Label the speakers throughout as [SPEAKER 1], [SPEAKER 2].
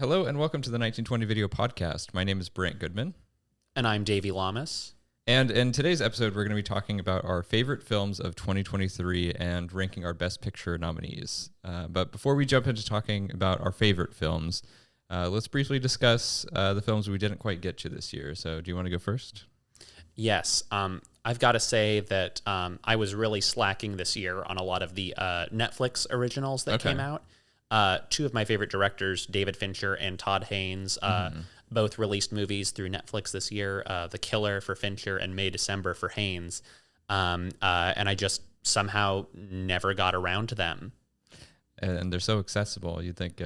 [SPEAKER 1] Hello and welcome to the 1920 Video Podcast. My name is Brandt Goodman.
[SPEAKER 2] And I'm Davey, Llamas.
[SPEAKER 1] And in today's episode, we're going to be talking about our favorite films of 2023 and ranking our Best Picture nominees. But before we jump into talking about our favorite films, let's briefly discuss the films we didn't quite get to this year. So do you want to go first?
[SPEAKER 2] Yes. I've got to say that I was really slacking this year on a lot of the Netflix originals that came out. Two of my favorite directors, David Fincher and Todd Haynes, both released movies through Netflix this year. The Killer for Fincher and May December for Haynes. And I just somehow never got around to them.
[SPEAKER 1] And they're so accessible, you'd think.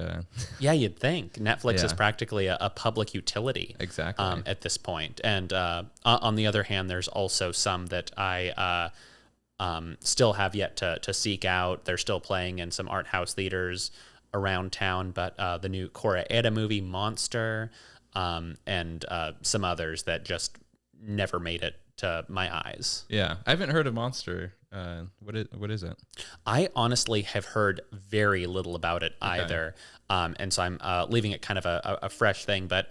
[SPEAKER 2] Yeah, you'd think. Netflix is practically a public utility.
[SPEAKER 1] Exactly.
[SPEAKER 2] At this point. And on the other hand, there's also some that I still have yet to seek out. They're still playing in some art house theaters around town, but the new Cora Eda movie, Monster, and some others that just never made it to my eyes.
[SPEAKER 1] Yeah, I haven't heard of Monster. What is it?
[SPEAKER 2] I honestly have heard very little about it either, and so I'm leaving it kind of a fresh thing. But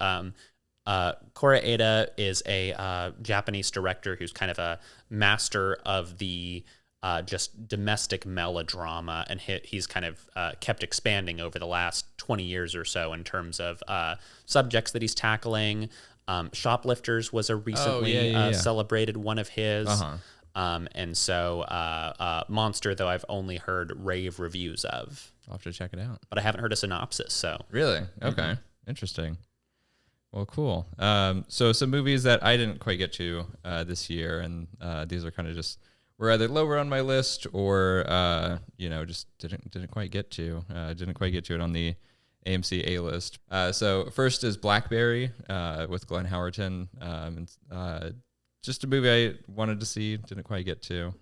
[SPEAKER 2] Cora Eda is a Japanese director who's kind of a master of the just domestic melodrama, and he's kind of kept expanding over the last 20 years or so in terms of subjects that he's tackling. Shoplifters was a recently celebrated one of his. And so Monster, though, I've only heard rave reviews of.
[SPEAKER 1] I'll have to check it out.
[SPEAKER 2] But I haven't heard a synopsis, so.
[SPEAKER 1] Really? Okay. Interesting. Well, cool. So some movies that I didn't quite get to this year, and these are kind of just were either lower on my list or just didn't quite get to. Didn't quite get to it on the AMC A list. So first is Blackberry with Glenn Howerton. Just a movie I wanted to see, didn't quite get to.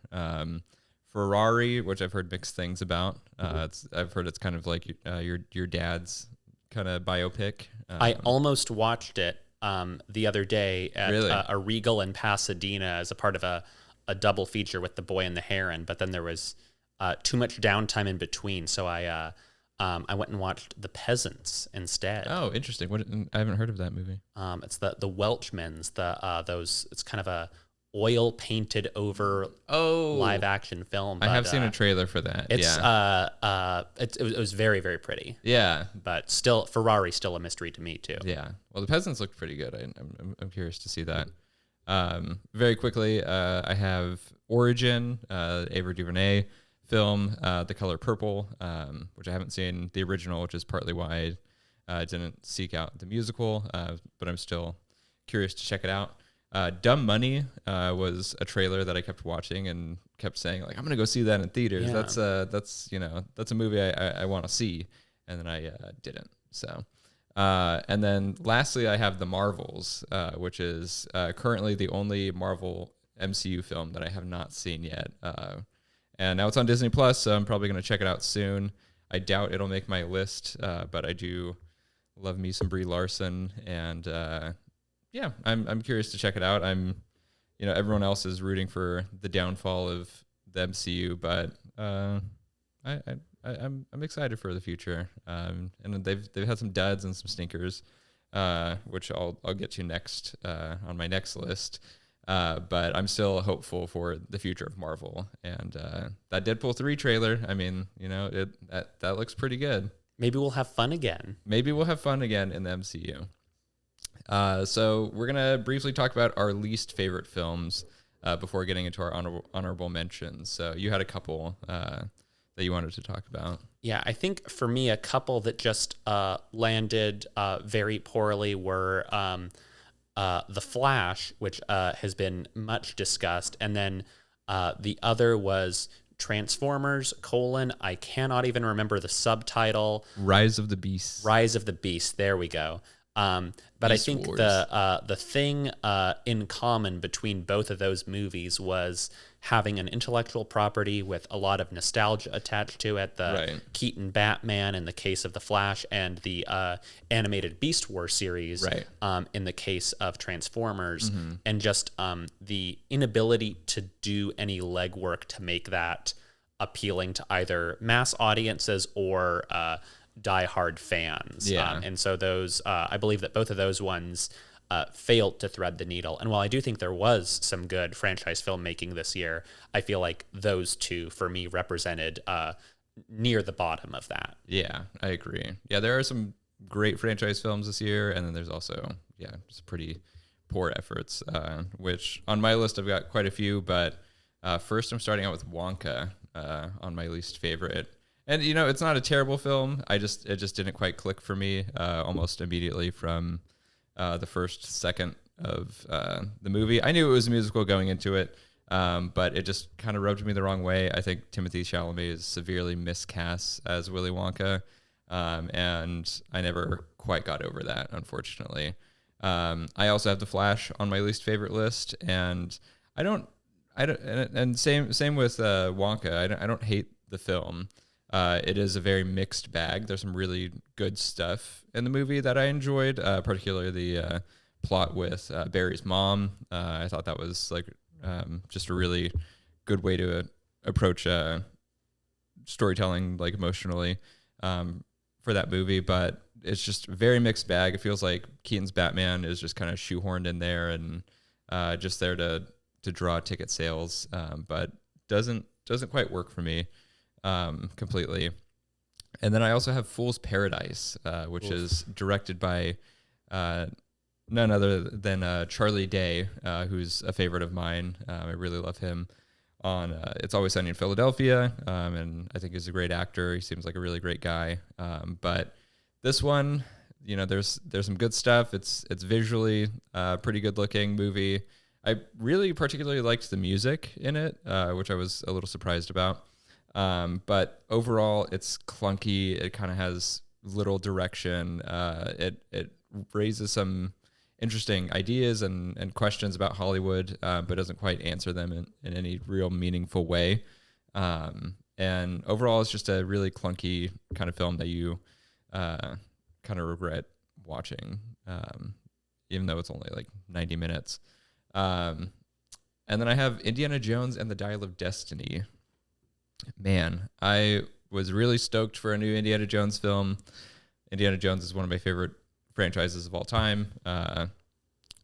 [SPEAKER 1] Ferrari, which I've heard mixed things about. I've heard it's kind of like your dad's kind of biopic.
[SPEAKER 2] I almost watched it the other day at a Regal in Pasadena as a part of a double feature with The Boy and the Heron, but then there was too much downtime in between, so I went and watched The Peasants instead.
[SPEAKER 1] Oh, interesting. I haven't heard of that movie.
[SPEAKER 2] It's the Welchmans. It's kind of a oil painted over live action film.
[SPEAKER 1] But I have seen a trailer for that.
[SPEAKER 2] It was very, very pretty.
[SPEAKER 1] Yeah,
[SPEAKER 2] but still, Ferrari's still a mystery to me too.
[SPEAKER 1] Yeah. Well, The Peasants looked pretty good. I'm curious to see that. Very quickly, I have Origin, Ava DuVernay film, The Color Purple, which I haven't seen the original, which is partly why I didn't seek out the musical, but I'm still curious to check it out. Dumb Money was a trailer that I kept watching and kept saying, like, I'm gonna go see that in theaters. Yeah. That's a movie I want to see, and then I didn't. So. And then lastly, I have The Marvels, which is currently the only Marvel MCU film that I have not seen yet. And now it's on Disney Plus, so I'm probably going to check it out soon. I doubt it'll make my list, but I do love me some Brie Larson, and I'm curious to check it out. Everyone else is rooting for the downfall of the MCU, but I'm excited for the future. And they've had some duds and some stinkers, which I'll get to next on my next list. But I'm still hopeful for the future of Marvel, and that Deadpool 3 trailer. I mean, that looks pretty good.
[SPEAKER 2] Maybe we'll have fun again.
[SPEAKER 1] Maybe we'll have fun again in the MCU. So we're gonna briefly talk about our least favorite films before getting into our honorable mentions. So you had a couple that you wanted to talk about.
[SPEAKER 2] Yeah, I think for me, a couple that just landed very poorly were The Flash, which has been much discussed, and then the other was Transformers, I cannot even remember the subtitle.
[SPEAKER 1] Rise of the Beast.
[SPEAKER 2] Rise of the Beast, there we go. But Beast I think Wars. The thing in common between both of those movies was having an intellectual property with a lot of nostalgia attached to it. The Keaton Batman in the case of The Flash, and the animated Beast Wars series in the case of Transformers, and just the inability to do any legwork to make that appealing to either mass audiences or diehard fans.
[SPEAKER 1] Yeah.
[SPEAKER 2] And so those, I believe that both of those ones failed to thread the needle. And while I do think there was some good franchise filmmaking this year, I feel like those two for me represented near the bottom of that.
[SPEAKER 1] Yeah, I agree. Yeah, there are some great franchise films this year, and then there's also just pretty poor efforts. Which on my list I've got quite a few, but first I'm starting out with Wonka on my least favorite. And it's not a terrible film. It just didn't quite click for me almost immediately from the first second of the movie. I knew it was a musical going into it. But it just kind of rubbed me the wrong way. I think Timothée Chalamet is severely miscast as Willy Wonka, and I never quite got over that, unfortunately. I also have The Flash on my least favorite list, and and same with Wonka. I don't hate the film. It is a very mixed bag. There's some really good stuff in the movie that I enjoyed, particularly the plot with Barry's mom. I thought that was just a really good way to approach storytelling, emotionally, for that movie. But it's just a very mixed bag. It feels like Keaton's Batman is just kind of shoehorned in there and just there to draw ticket sales, but doesn't quite work for me completely. And then I also have Fool's Paradise, which is directed by none other than Charlie Day, who's a favorite of mine. I really love him on It's Always Sunny in Philadelphia, and I think he's a great actor. He seems like a really great guy. But this one, there's some good stuff. It's visually a pretty good looking movie. I really particularly liked the music in it, which I was a little surprised about. But overall, it's clunky. It kind of has little direction. It raises some interesting ideas and questions about Hollywood, but doesn't quite answer them in any real meaningful way. And overall, it's just a really clunky kind of film that you kind of regret watching, even though it's only 90 minutes. And then I have Indiana Jones and the Dial of Destiny. Man, I was really stoked for a new Indiana Jones film. Indiana Jones is one of my favorite franchises of all time.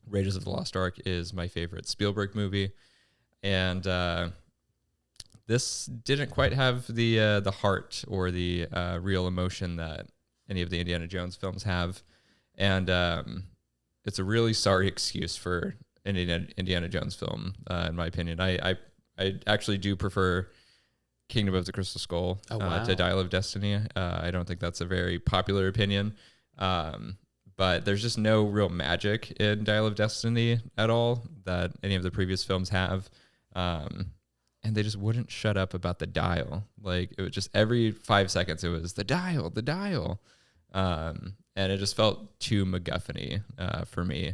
[SPEAKER 1] Raiders of the Lost Ark is my favorite Spielberg movie, and this didn't quite have the heart or the real emotion that any of the Indiana Jones films have, and it's a really sorry excuse for an Indiana Jones film, in my opinion. I actually do prefer Kingdom of the Crystal Skull to Dial of Destiny. I don't think that's a very popular opinion. But there's just no real magic in Dial of Destiny at all that any of the previous films have. And they just wouldn't shut up about the dial. It was just every 5 seconds, it was the dial, the dial. And it just felt too MacGuffin-y for me.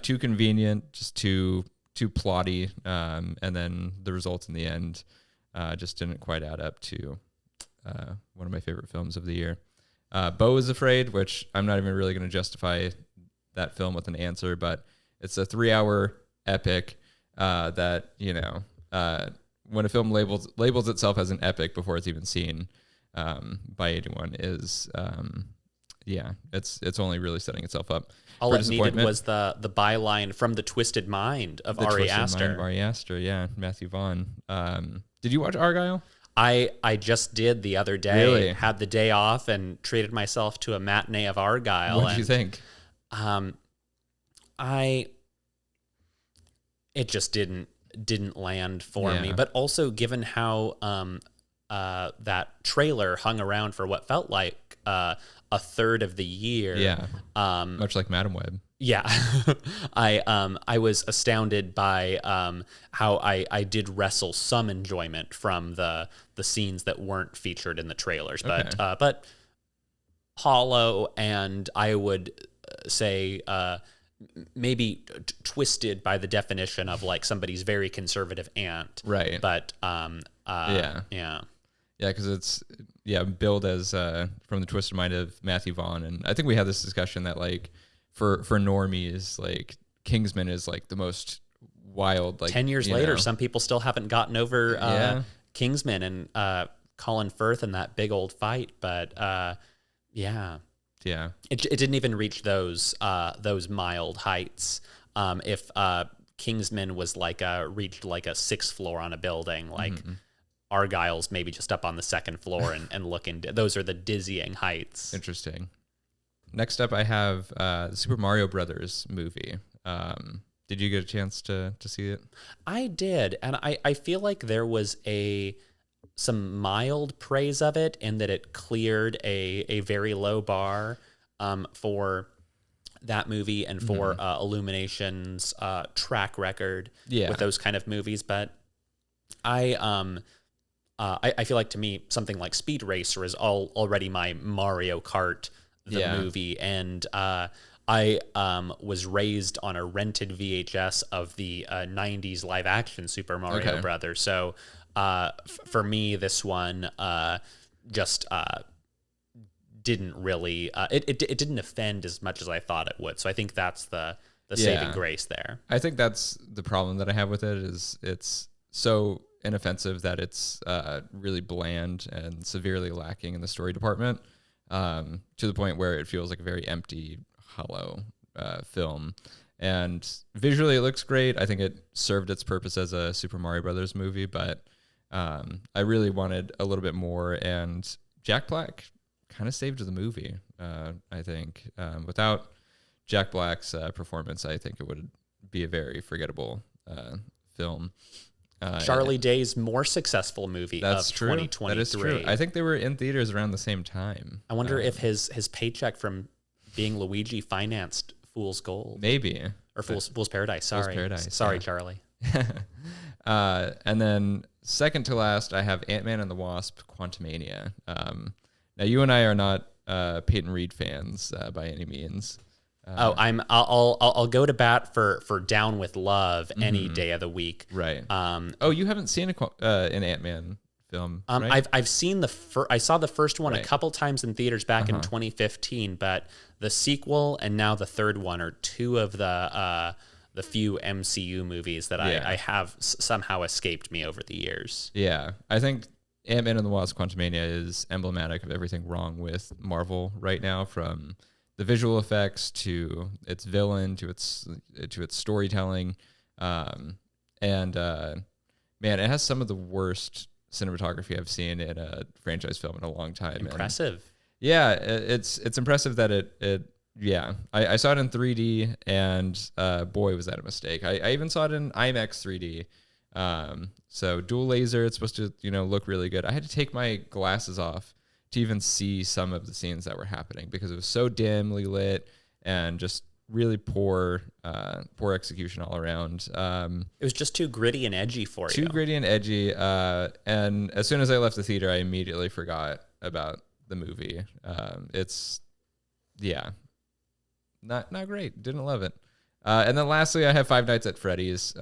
[SPEAKER 1] Too convenient, just too plotty. And then the results in the end just didn't quite add up to one of my favorite films of the year. Beau is Afraid, which I'm not even really going to justify that film with an answer, but it's a 3-hour epic that, when a film labels itself as an epic before it's even seen by anyone is, it's only really setting itself up.
[SPEAKER 2] All it needed was the byline from The Twisted Mind of Ari Aster.
[SPEAKER 1] Ari Aster, yeah, Matthew Vaughn. Did you watch Argyle?
[SPEAKER 2] I just did the other day.
[SPEAKER 1] Really?
[SPEAKER 2] Had the day off and treated myself to a matinee of Argyle.
[SPEAKER 1] What did you think?
[SPEAKER 2] It just didn't land for me. But also, given how that trailer hung around for what felt like a third of the year,
[SPEAKER 1] much like Madam Web.
[SPEAKER 2] Yeah, I was astounded by how I did wrestle some enjoyment from the scenes that weren't featured in the trailers, but hollow, and I would say maybe twisted by the definition of somebody's very conservative aunt,
[SPEAKER 1] right?
[SPEAKER 2] But
[SPEAKER 1] because it's billed as from the Twisted Mind of Matthew Vaughn, and I think we had this discussion that for normies, Kingsman is the most wild.
[SPEAKER 2] 10 years later, some people still haven't gotten over Kingsman and Colin Firth in that big old fight. But Yeah.
[SPEAKER 1] Yeah.
[SPEAKER 2] It didn't even reach those mild heights. If Kingsman was reached like a sixth floor on a building, like Argyle's maybe just up on the second floor and looking. Those are the dizzying heights.
[SPEAKER 1] Interesting. Next up, I have the Super Mario Brothers movie. Did you get a chance to see it?
[SPEAKER 2] I did, and I feel like there was some mild praise of it, in that it cleared a very low bar for that movie and for Illumination's track record with those kind of movies. But I feel like, to me, something like Speed Racer is already my Mario Kart movie, and I was raised on a rented VHS of the 90s live action Super Mario Brothers. So for me, this one just didn't really it didn't offend as much as I thought it would. So I think that's the saving grace there.
[SPEAKER 1] I think that's the problem that I have with it, is it's so inoffensive that it's really bland and severely lacking in the story department, to the point where it feels like a very empty, hollow film. And visually it looks great. I think it served its purpose as a Super Mario Brothers movie, but I really wanted a little bit more, and Jack Black kind of saved the movie. I think without Jack Black's performance, I think it would be a very forgettable film.
[SPEAKER 2] Charlie Day's more successful movie
[SPEAKER 1] of
[SPEAKER 2] 2023.
[SPEAKER 1] That is true. I think they were in theaters around the same time.
[SPEAKER 2] I wonder if his paycheck from being Luigi financed Fool's Gold.
[SPEAKER 1] Maybe.
[SPEAKER 2] Or Fool's Paradise. Sorry.
[SPEAKER 1] Fool's Paradise,
[SPEAKER 2] Sorry,
[SPEAKER 1] yeah.
[SPEAKER 2] Charlie.
[SPEAKER 1] And then second to last, I have Ant-Man and the Wasp: Quantumania. Now, you and I are not Peyton Reed fans by any means.
[SPEAKER 2] I'll go to bat for Down with Love any day of the week.
[SPEAKER 1] Right. You haven't seen an Ant-Man film, right?
[SPEAKER 2] I've seen I saw the first one a couple times in theaters back in 2015, but the sequel and now the third one are two of the few MCU movies that I have somehow escaped me over the years.
[SPEAKER 1] Yeah, I think Ant-Man and the Wasp: Quantumania is emblematic of everything wrong with Marvel right now, from the visual effects to its villain to its storytelling, and man, it has some of the worst cinematography I've seen in a franchise film in a long time.
[SPEAKER 2] Impressive.
[SPEAKER 1] And yeah, it's impressive that I saw it in 3D, and boy, was that a mistake. I even saw it in IMAX 3D. So dual laser, it's supposed to look really good. I had to take my glasses off to even see some of the scenes that were happening, because it was so dimly lit and just really poor execution all around.
[SPEAKER 2] It was just too gritty and edgy for you.
[SPEAKER 1] Too gritty and edgy. And as soon as I left the theater, I immediately forgot about the movie. Not great. Didn't love it. And then lastly, I have Five Nights at Freddy's,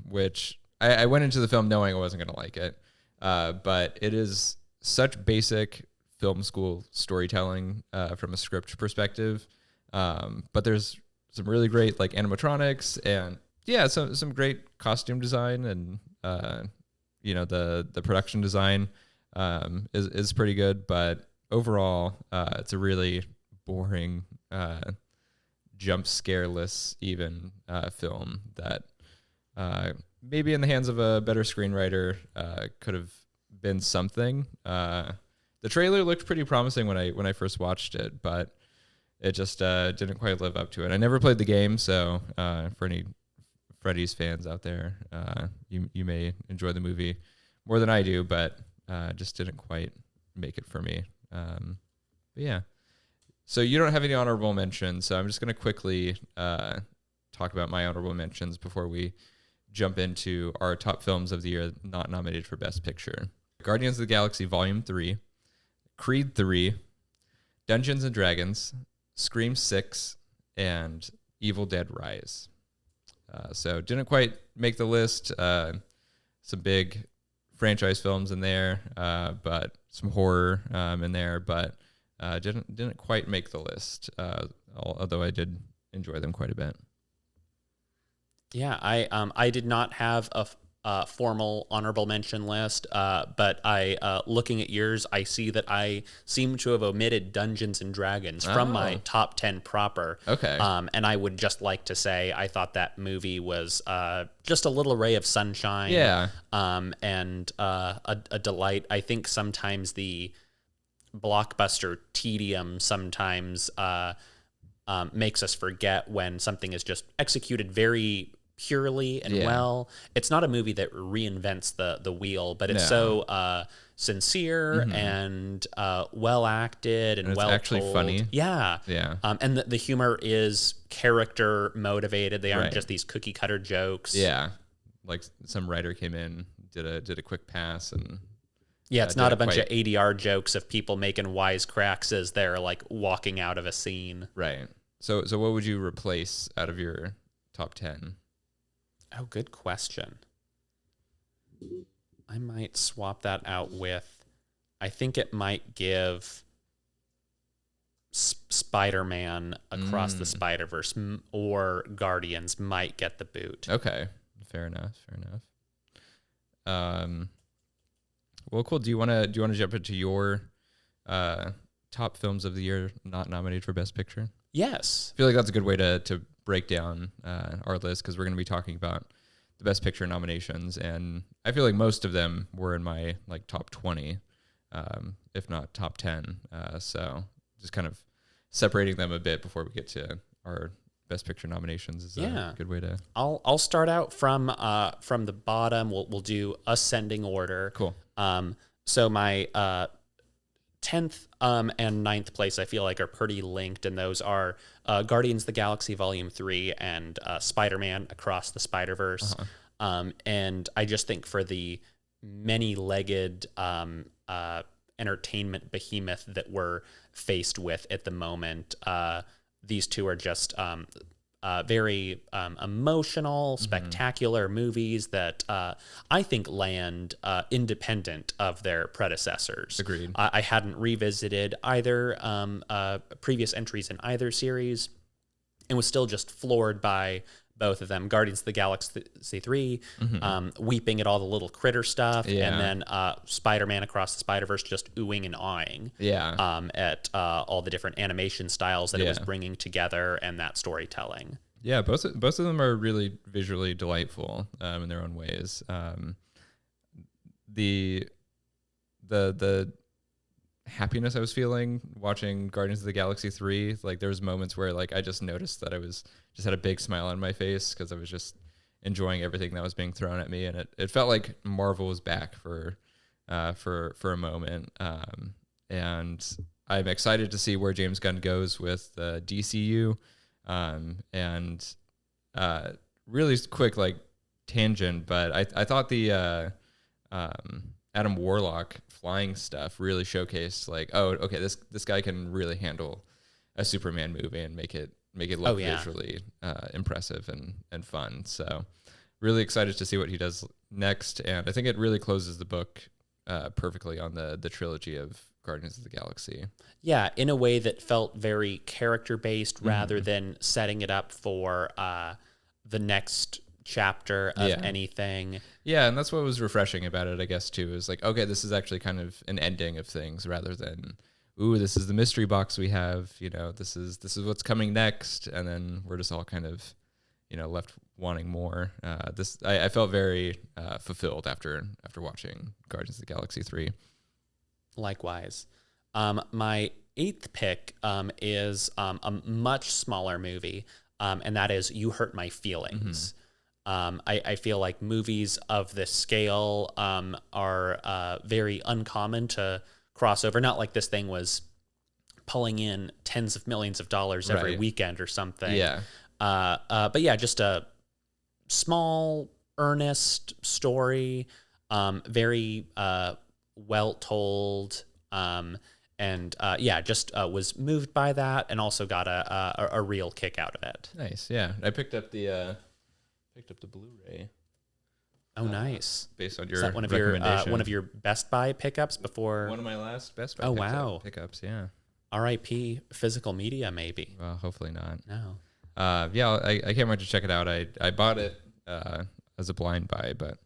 [SPEAKER 1] which I went into the film knowing I wasn't going to like it. But it is such basic film school storytelling from a script perspective. But there's some really great animatronics, and some great costume design, and the production design is pretty good. But overall, it's a really boring, jump scareless even film that maybe in the hands of a better screenwriter could have been something. The trailer looked pretty promising when I first watched it, but it just didn't quite live up to it. I never played the game, so for any Freddy's fans out there, you may enjoy the movie more than I do, but just didn't quite make it for me. But yeah. So you don't have any honorable mentions, so I'm just going to quickly talk about my honorable mentions before we jump into our top films of the year not nominated for Best Picture. Guardians of the Galaxy Volume 3, Creed 3, Dungeons & Dragons, Scream 6, and Evil Dead Rise. So didn't quite make the list. Some big franchise films in there, but some horror in there, but didn't quite make the list, although I did enjoy them quite a bit.
[SPEAKER 2] Yeah, I did not have formal honorable mention list, but looking at yours, I see that I seem to have omitted Dungeons and Dragons from my top 10 proper.
[SPEAKER 1] Okay.
[SPEAKER 2] And I would just like to say I thought that movie was just a little ray of sunshine.
[SPEAKER 1] Yeah.
[SPEAKER 2] And a delight. I think sometimes the blockbuster tedium sometimes makes us forget when something is just executed very purely and well. It's not a movie that reinvents the wheel, but it's so sincere and well acted and well
[SPEAKER 1] actually
[SPEAKER 2] told.
[SPEAKER 1] Funny.
[SPEAKER 2] Yeah. And the humor is character motivated. They aren't
[SPEAKER 1] Right.
[SPEAKER 2] just these cookie cutter jokes.
[SPEAKER 1] Yeah. Like some writer came in, did a quick pass, and
[SPEAKER 2] it's not a bunch of ADR jokes of people making wisecracks as they're like walking out of a scene.
[SPEAKER 1] Right. So what would you replace out of your top 10?
[SPEAKER 2] Oh, good question. I might swap that out with, I think it might give Spider-Man Across the Spider-Verse or Guardians might get the boot.
[SPEAKER 1] Okay. Fair enough. Well, cool. Do you want to jump into your top films of the year not nominated for Best Picture?
[SPEAKER 2] Yes.
[SPEAKER 1] I feel like that's a good way to break down our list, because we're going to be talking about the Best Picture nominations, and I feel like most of them were in my like top 20, if not top 10. So just kind of separating them a bit before we get to our Best Picture nominations is a good way to.
[SPEAKER 2] I'll start out from the bottom. We'll do ascending order.
[SPEAKER 1] Cool.
[SPEAKER 2] So my 10th and 9th place I feel like are pretty linked, and those are Guardians of the Galaxy Volume 3 and Spider-Man Across the Spider-Verse. And I just think for the many-legged entertainment behemoth that we're faced with at the moment, these two are just very emotional, spectacular movies that I think land independent of their predecessors.
[SPEAKER 1] Agreed.
[SPEAKER 2] I hadn't revisited either previous entries in either series and was still just floored by both of them. Guardians of the Galaxy 3, weeping at all the little critter stuff, and then Spider-Man Across the Spider-Verse just oohing and awing at all the different animation styles that it was bringing together and that storytelling. Yeah,
[SPEAKER 1] both of them are really visually delightful in their own ways. The happiness I was feeling watching Guardians of the Galaxy 3, like there was moments where like I just noticed that I was just had a big smile on my face because I was just enjoying everything that was being thrown at me, and it felt like Marvel was back for a moment. And I'm excited to see where James Gunn goes with the DCU. And really quick like tangent, but I thought the Adam Warlock flying stuff really showcased like, oh, okay, this guy can really handle a Superman movie and make it look visually impressive and fun. So really excited to see what he does next, and I think it really closes the book perfectly on the trilogy of Guardians of the Galaxy. Yeah, in a way that felt very character based rather than setting it up for the next chapter of anything. Yeah, and that's what was refreshing about it, I guess, too, is like, okay, this is actually kind of an ending of things rather than, ooh, this is the mystery box we have, this is what's coming next, and then we're just all kind of, left wanting more. I felt very fulfilled after watching Guardians of the Galaxy 3. Likewise. My 8th pick is a much smaller movie, and that is You Hurt My Feelings. I feel like movies of this scale are very uncommon to cross over. Not like this thing was pulling in tens of millions of dollars every weekend or something. Yeah. But yeah, just a small, earnest story, very well told, and just was moved by that, and also got a real kick out of it. Nice, yeah. I picked up the Blu-ray. Oh, nice! Based on your recommendation. One of your Best Buy pickups before. One of my last Best Buy pickups. Yeah. R.I.P. physical media, maybe. Well, hopefully not. No. I can't wait to check it out. I bought it as a blind buy, but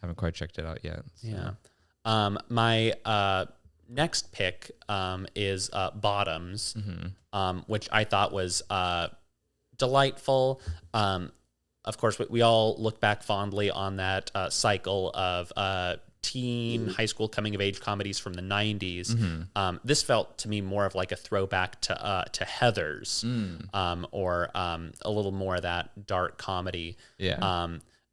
[SPEAKER 1] haven't quite checked it out yet. So.
[SPEAKER 2] Yeah. My next pick is Bottoms, which I thought was delightful. Of course, we all look back fondly on that cycle of teen, high school, coming of age comedies from the 90s. This felt to me more of like a throwback to Heathers, or a little more of that dark comedy.
[SPEAKER 1] Yeah.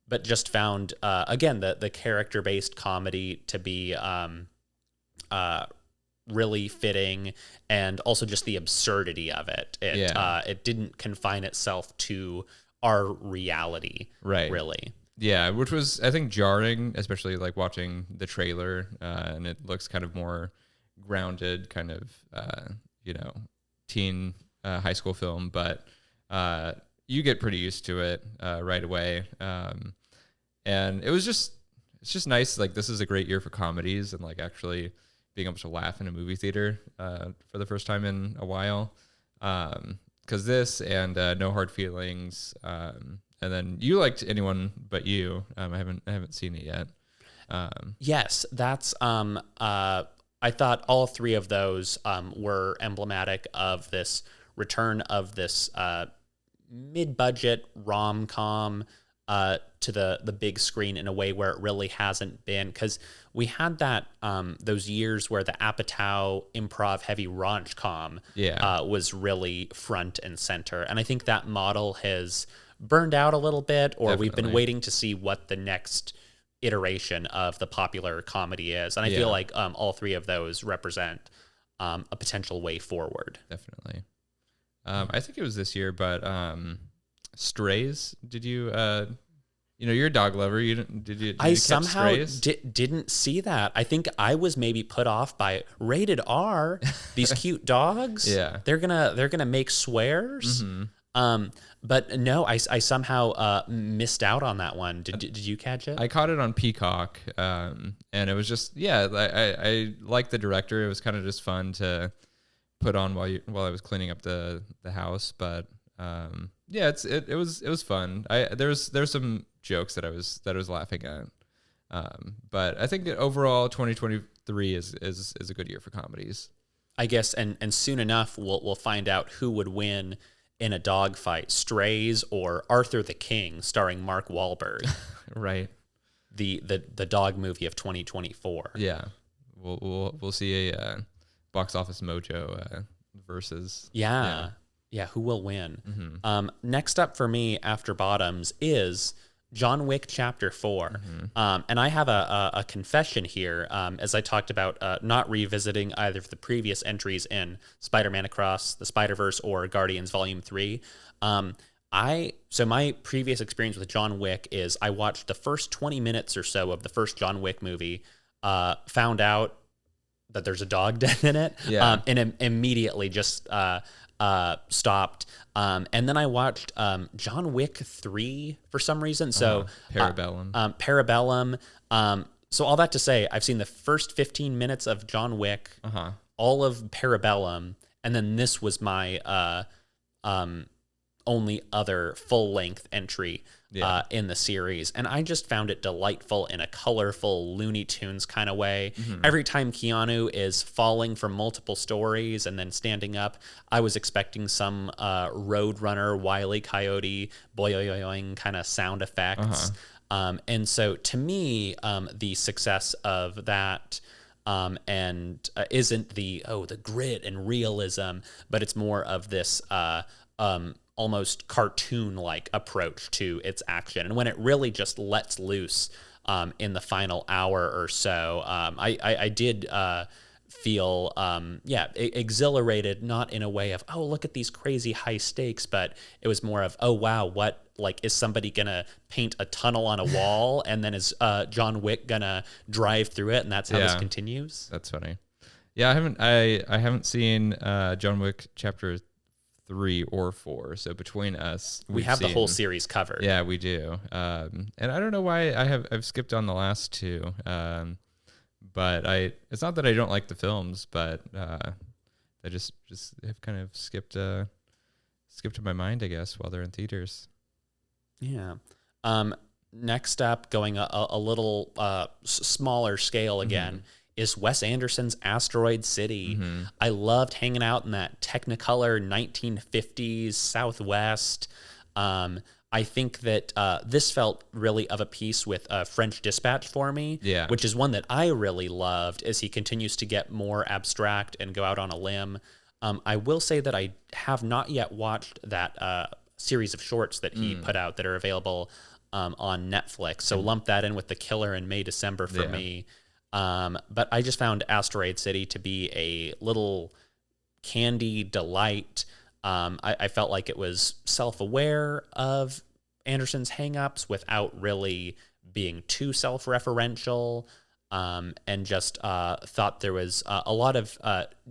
[SPEAKER 2] But just found again the character based comedy to be really fitting, and also just the absurdity of it. It didn't confine itself to our reality,
[SPEAKER 1] right?
[SPEAKER 2] Really.
[SPEAKER 1] Yeah, which was, I think, jarring, especially like watching the trailer, and it looks kind of more grounded, kind of, teen high school film, but you get pretty used to it right away. And it's just nice. Like, this is a great year for comedies, and like actually being able to laugh in a movie theater for the first time in a while. Because this and No Hard Feelings, and then you liked Anyone But You. I haven't seen it yet.
[SPEAKER 2] Yes, that's I thought all three of those were emblematic of this return of this mid-budget rom-com to the big screen in a way where it really hasn't been, because we had that those years where the Apatow improv heavy raunch-com was really front and center, and I think that model has burned out a little bit, or we've been waiting to see what the next iteration of the popular comedy is, and I feel like all three of those represent a potential way forward.
[SPEAKER 1] Definitely. I think it was this year, but Strays, did you you're a dog lover, did you
[SPEAKER 2] I
[SPEAKER 1] catch
[SPEAKER 2] somehow
[SPEAKER 1] Strays?
[SPEAKER 2] didn't see that. I think I was maybe put off by rated R, these cute dogs. They're gonna make swears. But no, I somehow missed out on that one. Did you catch it?
[SPEAKER 1] I caught it on Peacock, and it was just, I liked the director. It was kind of just fun to put on while I was cleaning up the house. But it was fun. There's some jokes that I was laughing at. But I think that overall 2023 is a good year for comedies,
[SPEAKER 2] I guess, and soon enough we'll find out who would win in a dogfight, Strays or Arthur the King, starring Mark Wahlberg.
[SPEAKER 1] Right.
[SPEAKER 2] The dog movie of 2024.
[SPEAKER 1] Yeah. We'll see a box office mojo versus.
[SPEAKER 2] Yeah. Who will win? Next up for me after Bottoms is John Wick Chapter 4. And I have a confession here, as I talked about not revisiting either of the previous entries in Spider-Man Across the Spider-Verse or Guardians Volume 3. So my previous experience with John Wick is I watched the first 20 minutes or so of the first John Wick movie, found out that there's a dog dead in it, and immediately just stopped. And then I watched John Wick 3 for some reason. So
[SPEAKER 1] Parabellum.
[SPEAKER 2] Parabellum. So all that to say, I've seen the first 15 minutes of John Wick, all of Parabellum, and then this was my only other full-length entry in the series. And I just found it delightful in a colorful Looney Tunes kind of way. Every time Keanu is falling from multiple stories and then standing up, I was expecting some Roadrunner, Wile E. Coyote, boing kind of sound effects. And so to me, the success of that and isn't the grit and realism, but it's more of this almost cartoon-like approach to its action. And when it really just lets loose in the final hour or so, I did feel exhilarated, not in a way of, oh, look at these crazy high stakes, but it was more of, oh, wow, what, like, is somebody gonna paint a tunnel on a wall and then is John Wick gonna drive through it, and that's how this continues?
[SPEAKER 1] That's funny. Yeah, I haven't seen John Wick Chapter 3 or 4, so between us
[SPEAKER 2] we have the whole series covered.
[SPEAKER 1] Yeah, we do. And I don't know why I've skipped on the last two, but it's not that I don't like the films, but I just have kind of skipped to my mind, I guess, while they're in theaters.
[SPEAKER 2] Yeah. next up, going a little smaller scale again, is Wes Anderson's Asteroid City. I loved hanging out in that Technicolor 1950s Southwest. I think that this felt really of a piece with French Dispatch for me, which is one that I really loved as he continues to get more abstract and go out on a limb. I will say that I have not yet watched that series of shorts that he put out that are available on Netflix. So lump that in with The Killer in May, December for me. But I just found Asteroid City to be a little candy delight. I felt like it was self-aware of Anderson's hangups without really being too self-referential, and just thought there was a lot of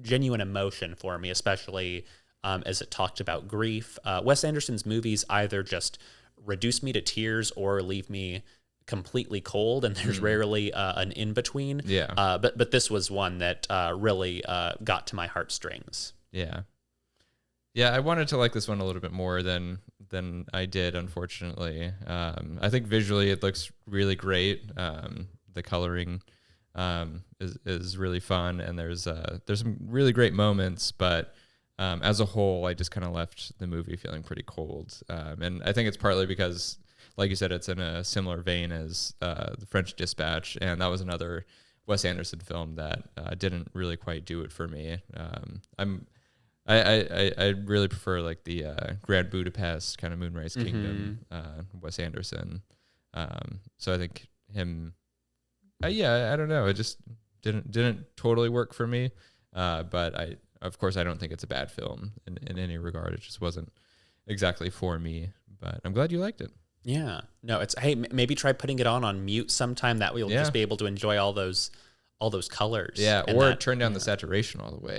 [SPEAKER 2] genuine emotion for me, especially as it talked about grief. Wes Anderson's movies either just reduce me to tears or leave me completely cold, and there's rarely an in-between. But this was one that really got to my heartstrings.
[SPEAKER 1] Yeah, I wanted to like this one a little bit more than I did, unfortunately. I think visually it looks really great. The coloring is really fun, and there's some really great moments, but as a whole, I just kind of left the movie feeling pretty cold. And I think it's partly because, like you said, it's in a similar vein as The French Dispatch, and that was another Wes Anderson film that didn't really quite do it for me. I really prefer like the Grand Budapest kind of Moonrise Kingdom, Wes Anderson. So I think him, I don't know. It just didn't totally work for me. But of course, I don't think it's a bad film in any regard. It just wasn't exactly for me. But I'm glad you liked it.
[SPEAKER 2] Yeah. No, hey, maybe try putting it on mute sometime. That way you'll just be able to enjoy all those colors.
[SPEAKER 1] Yeah, or turn down the saturation all the way.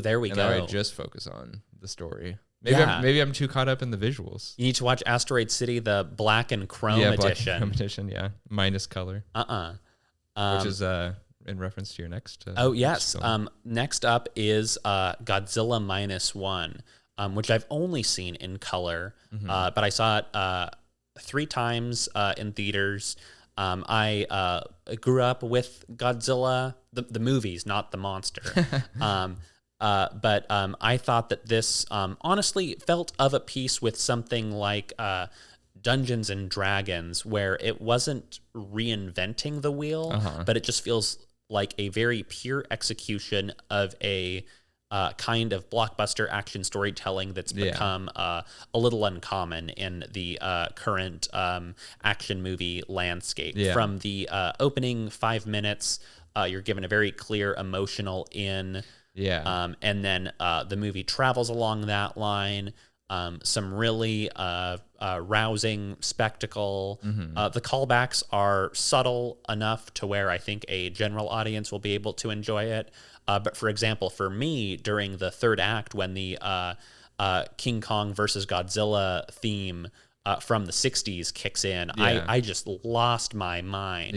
[SPEAKER 2] There we go.
[SPEAKER 1] And that way just focus on the story. Maybe I'm too caught up in the visuals.
[SPEAKER 2] You need to watch Asteroid City, the black and chrome edition.
[SPEAKER 1] Black and chrome edition, minus color. Which is in reference to your next.
[SPEAKER 2] Yes. Next up is Godzilla -1, which I've only seen in color, but I saw it 3 times in theaters. I grew up with Godzilla, the movies, not the monster. But I thought that this honestly felt of a piece with something like Dungeons and Dragons, where it wasn't reinventing the wheel, but it just feels like a very pure execution of a kind of blockbuster action storytelling that's become a little uncommon in the current action movie landscape. From the opening 5 minutes, you're given a very clear emotional in, and then the movie travels along that line. Some really rousing spectacle. The callbacks are subtle enough to where I think a general audience will be able to enjoy it. But for example, for me, during the third act, when the King Kong versus Godzilla theme from the 60s kicks in, I just lost my mind.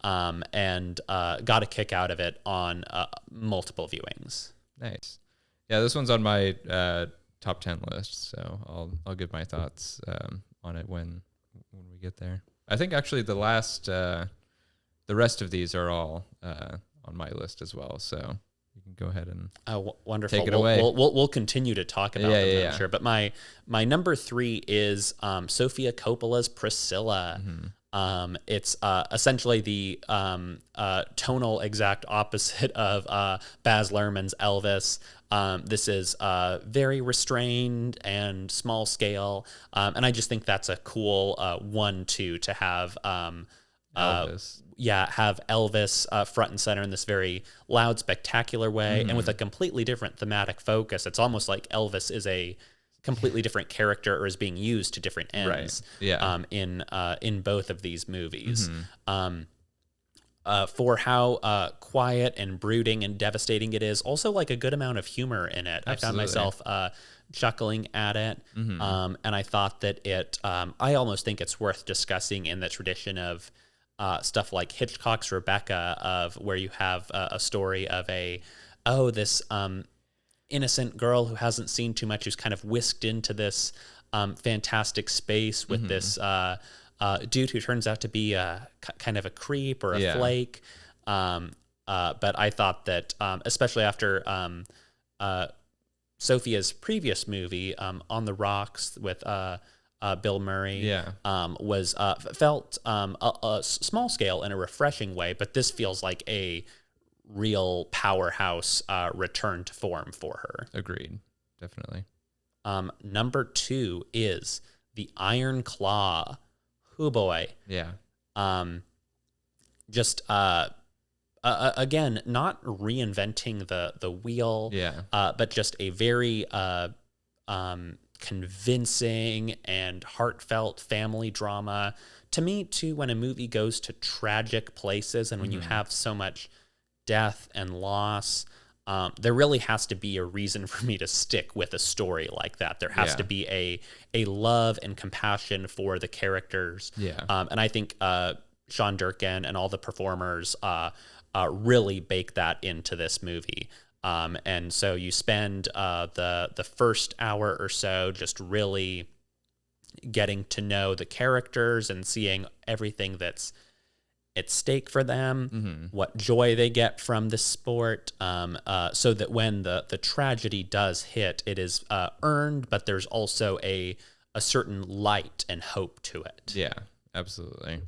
[SPEAKER 2] And got a kick out of it on multiple viewings.
[SPEAKER 1] Nice. Yeah, this one's on my top 10 list, so I'll give my thoughts on it when we get there. I think actually the rest of these are all on my list as well, so you can go ahead and
[SPEAKER 2] wonderful.
[SPEAKER 1] Take it away.
[SPEAKER 2] We'll continue to talk about them, I'm sure. But my number 3 is Sofia Coppola's Priscilla. It's essentially the tonal exact opposite of Baz Luhrmann's Elvis. This is very restrained and small scale, and I just think that's a cool 1-2 to have
[SPEAKER 1] Elvis.
[SPEAKER 2] Have Elvis front and center in this very loud, spectacular way, and with a completely different thematic focus. It's almost like Elvis is a completely different character or is being used to different ends. In both of these movies. For how quiet and brooding and devastating it is, also like a good amount of humor in it. Absolutely. I found myself chuckling at it, and I thought that I almost think it's worth discussing in the tradition of stuff like Hitchcock's Rebecca, of where you have a story of this innocent girl who hasn't seen too much, who's kind of whisked into this fantastic space with this dude who turns out to be kind of a creep or a flake. But I thought that, especially after Sophia's previous movie, On the Rocks with Bill Murray, was felt a small scale in a refreshing way, but this feels like a real powerhouse return to form for her.
[SPEAKER 1] Agreed. Definitely.
[SPEAKER 2] Number 2 is The Iron Claw. Oh boy.
[SPEAKER 1] Yeah.
[SPEAKER 2] Just again, not reinventing the wheel, but just a very convincing and heartfelt family drama. To me, too, when a movie goes to tragic places and when you have so much death and loss, there really has to be a reason for me to stick with a story like that. There has to be a love and compassion for the characters. And I think Sean Durkin and all the performers really bake that into this movie. And so you spend the first hour or so just really getting to know the characters and seeing everything that's at stake for them, what joy they get from the sport, so that when the tragedy does hit, it is earned, but there's also a certain light and hope to it.
[SPEAKER 1] Yeah, absolutely.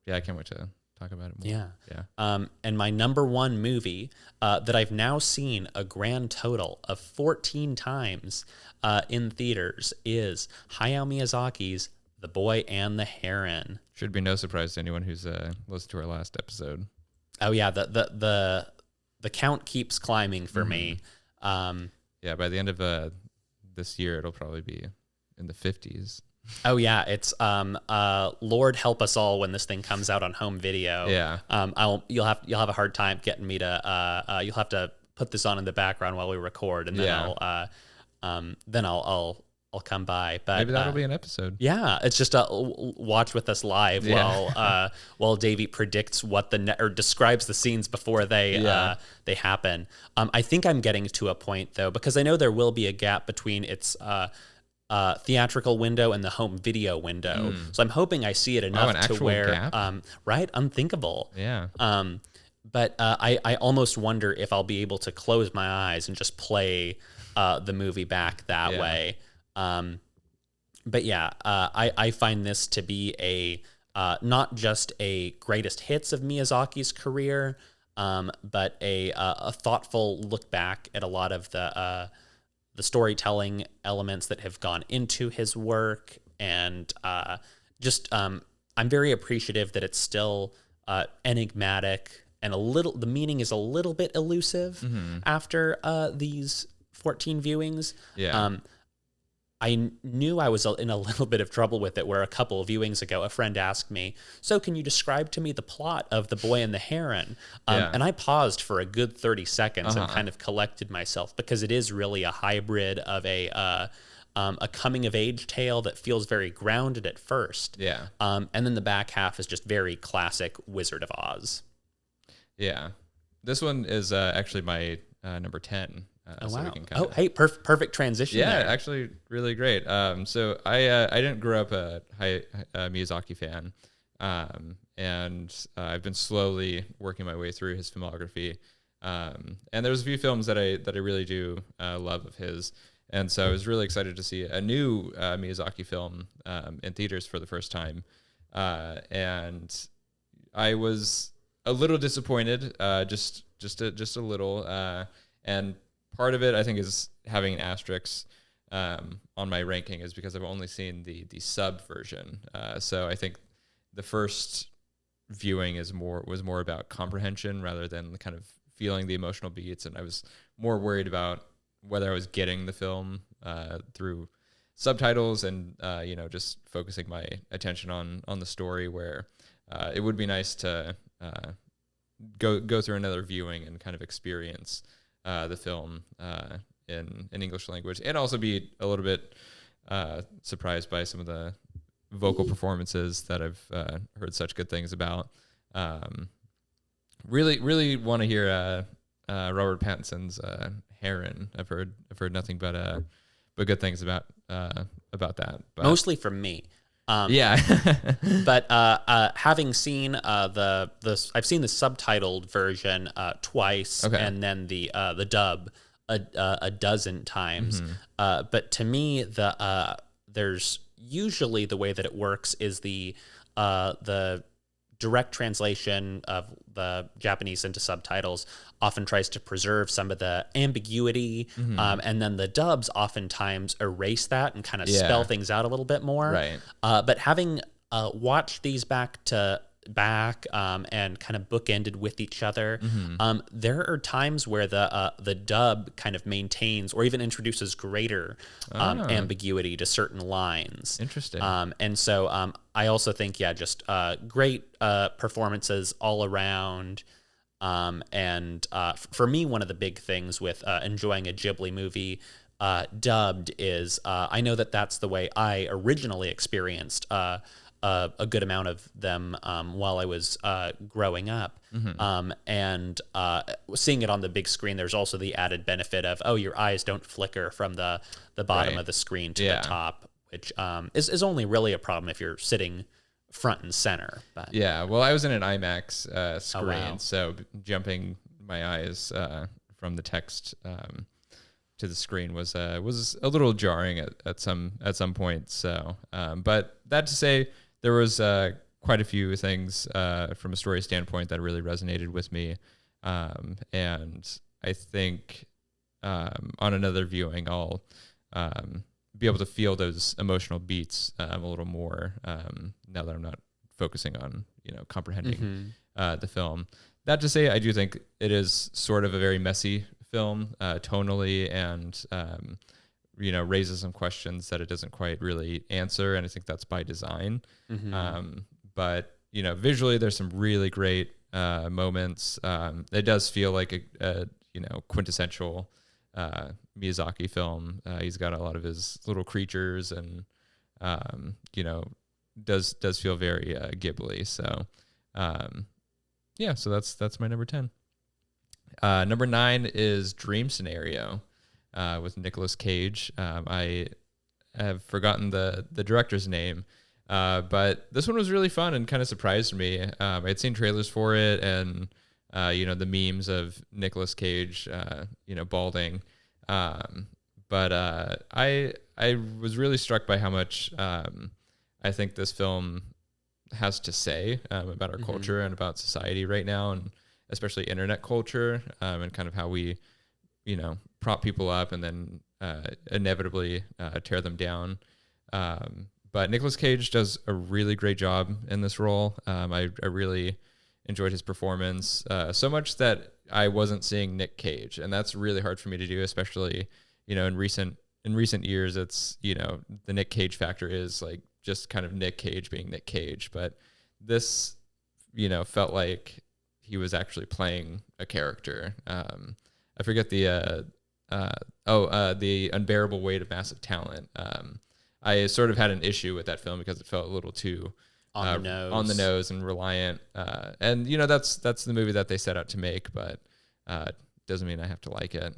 [SPEAKER 1] Yeah, I can't wait to talk about it more.
[SPEAKER 2] Yeah. And my number 1 movie that I've now seen a grand total of 14 times in theaters is Hayao Miyazaki's The Boy and the Heron.
[SPEAKER 1] Should be no surprise to anyone who's listened to our last episode.
[SPEAKER 2] Oh yeah, the count keeps climbing for me.
[SPEAKER 1] Yeah, by the end of this year, it'll probably be in the 50s.
[SPEAKER 2] Oh yeah, it's Lord help us all when this thing comes out on home video.
[SPEAKER 1] Yeah.
[SPEAKER 2] You'll have a hard time getting me to you'll have to put this on in the background while we record, and then I'll come by. But
[SPEAKER 1] maybe that'll be an episode.
[SPEAKER 2] Yeah, it's just watch with us live while Davey predicts what or describes the scenes before they happen. I think I'm getting to a point though, because I know there will be a gap between its theatrical window and the home video window. So I'm hoping I see it enough to where
[SPEAKER 1] gap?
[SPEAKER 2] Right, unthinkable.
[SPEAKER 1] Yeah.
[SPEAKER 2] But I almost wonder if I'll be able to close my eyes and just play the movie back that way. But yeah, I find this to be a not just a greatest hits of Miyazaki's career, but a thoughtful look back at a lot of the storytelling elements that have gone into his work, and I'm very appreciative that it's still enigmatic and the meaning is a little bit elusive after these 14 viewings. I knew I was in a little bit of trouble with it, where a couple of viewings ago, a friend asked me, so can you describe to me the plot of The Boy and the Heron? And I paused for a good 30 seconds and kind of collected myself, because it is really a hybrid of a coming-of-age tale that feels very grounded at first. And then the back half is just very classic Wizard of Oz. Yeah.
[SPEAKER 1] This one is actually my number 10.
[SPEAKER 2] Oh, wow. Hey, perfect transition.
[SPEAKER 1] Yeah,
[SPEAKER 2] there.
[SPEAKER 1] Actually really great. So I didn't grow up a Miyazaki fan, and I've been slowly working my way through his filmography. And there's a few films that I really do love of his, and so I was really excited to see a new Miyazaki film in theaters for the first time, and I was a little disappointed, just a little, and part of it, I think, is having an asterisk on my ranking is because I've only seen the sub version. So I think the first viewing was more about comprehension rather than kind of feeling the emotional beats, and I was more worried about whether I was getting the film through subtitles and just focusing my attention on the story. Where it would be nice to go through another viewing and kind of experience the film in English language, and also be a little bit surprised by some of the vocal performances that I've heard such good things about. Really want to hear Robert Pattinson's Heron. I've heard nothing but good things about that. But
[SPEAKER 2] mostly from me.
[SPEAKER 1] Yeah.
[SPEAKER 2] But having seen I've seen the subtitled version twice,
[SPEAKER 1] Okay.
[SPEAKER 2] and then the dub a dozen times.
[SPEAKER 1] Mm-hmm.
[SPEAKER 2] But to me, there's usually the way that it works is the direct translation of the Japanese into subtitles often tries to preserve some of the ambiguity, and then the dubs oftentimes erase that and kind of spell things out a little bit more.
[SPEAKER 1] Right.
[SPEAKER 2] But having watched these back to back and kind of bookended with each other, there are times where the dub kind of maintains or even introduces greater ambiguity to certain lines.
[SPEAKER 1] Interesting.
[SPEAKER 2] And so I also think, just great performances all around. And for me, one of the big things with enjoying a Ghibli movie dubbed is I know that that's the way I originally experienced a good amount of them while I was growing up. And seeing it on the big screen, there's also the added benefit of, your eyes don't flicker from the bottom of the screen to the top, which is only really a problem if you're sitting front and center. But
[SPEAKER 1] well, I was in an IMAX screen,
[SPEAKER 2] wow.
[SPEAKER 1] so jumping my eyes from the text to the screen was a little jarring at some point. So, but that to say, there was quite a few things from a story standpoint that really resonated with me, and I think on another viewing, I'll be able to feel those emotional beats a little more now that I'm not focusing on comprehending the film. That to say, I do think it is sort of a very messy film tonally, and raises some questions that it doesn't quite really answer, and I think that's by design. But visually, there's some really great moments. It does feel like a quintessential Miyazaki film. He's got a lot of his little creatures, and does feel very Ghibli. So so that's my number 10. Number 9 is Dream Scenario with Nicolas Cage. I have forgotten the director's name, but this one was really fun and kind of surprised me. I'd seen trailers for it, and the memes of Nicolas Cage balding. But I was really struck by how much I think this film has to say about our culture and about society right now, and especially internet culture, and kind of how we prop people up and then inevitably tear them down. But Nicolas Cage does a really great job in this role. I really enjoyed his performance so much that I wasn't seeing Nick Cage, and that's really hard for me to do, especially in recent years. It's the Nick Cage factor is like just kind of Nick Cage being Nick Cage, but this felt like he was actually playing a character. I forget the Unbearable Weight of Massive Talent. I sort of had an issue with that film because it felt a little too on the nose and reliant. And that's the movie that they set out to make, but doesn't mean I have to like it.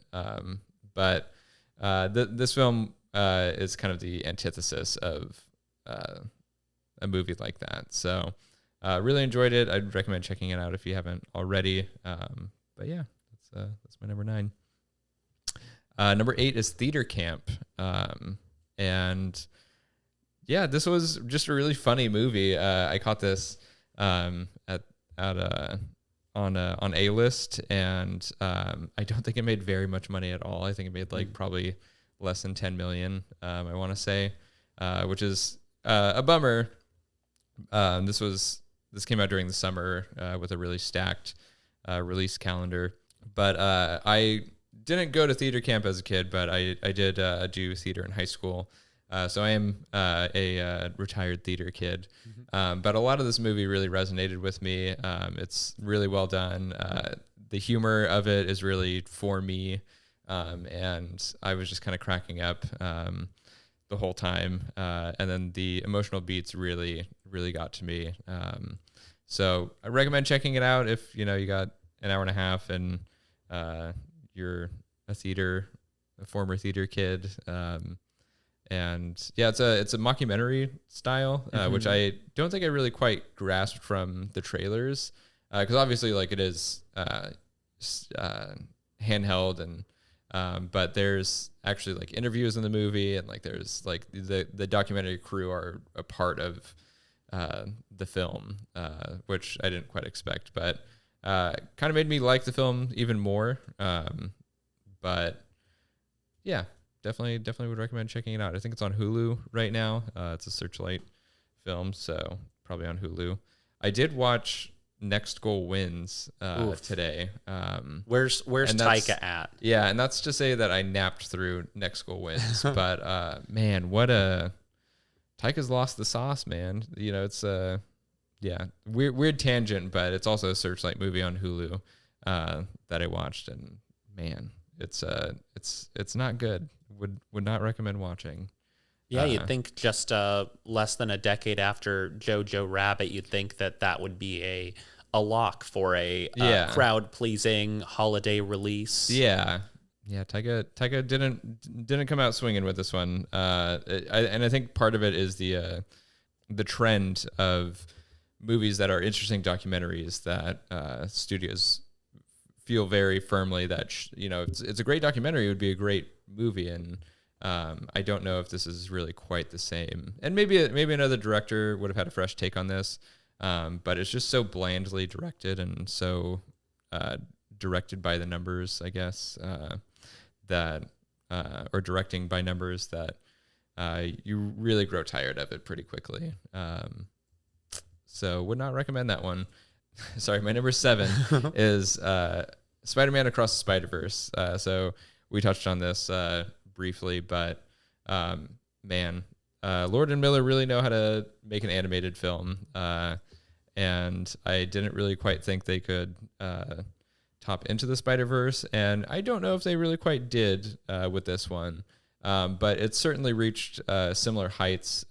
[SPEAKER 1] But this film is kind of the antithesis of a movie like that. So really enjoyed it. I'd recommend checking it out if you haven't already. But yeah, that's my number 9. Number 8 is Theater Camp. And yeah, this was just a really funny movie. I caught this on A-List, and I don't think it made very much money at all. I think it made like probably less than 10 million, I want to say, which is a bummer. This came out during the summer with a really stacked release calendar. But I didn't go to theater camp as a kid, but I did do theater in high school. So I am a retired theater kid. But a lot of this movie really resonated with me. It's really well done. The humor of it is really for me. And I was just kind of cracking up the whole time. And then the emotional beats really, really got to me. So I recommend checking it out if you got an hour and a half and you're a former theater kid. And yeah, it's a mockumentary style, which I don't think I really quite grasped from the trailers, because obviously like it is handheld, and but there's actually like interviews in the movie, and like there's like the documentary crew are a part of the film, which I didn't quite expect, but kind of made me like the film even more. But yeah, definitely would recommend checking it out. I think it's on Hulu right now. It's a Searchlight film, so probably on Hulu. I did watch Next Goal Wins today.
[SPEAKER 2] Where's Taika at?
[SPEAKER 1] Yeah, and that's to say that I napped through Next Goal Wins. But man, Taika's lost the sauce, man. You know, it's weird tangent, but it's also a Searchlight movie on Hulu that I watched, and man, it's not good. Would not recommend watching.
[SPEAKER 2] Yeah, you'd think just less than a decade after Jojo Rabbit, you'd think that would be a lock for a crowd-pleasing holiday release.
[SPEAKER 1] Yeah. Taika didn't come out swinging with this one. I think part of it is the trend of movies that are interesting documentaries that studios feel very firmly that it's a great documentary. It would be a great movie, and I don't know if this is really quite the same. And maybe another director would have had a fresh take on this, but it's just so blandly directed and so directed by the numbers, I guess, or directing by numbers that you really grow tired of it pretty quickly. So would not recommend that one. Sorry, my number 7 is Spider-Man Across the Spider-Verse. So we touched on this briefly, but man, Lord and Miller really know how to make an animated film, and I didn't really quite think they could top Into the Spider-Verse, and I don't know if they really quite did with this one, but it certainly reached similar heights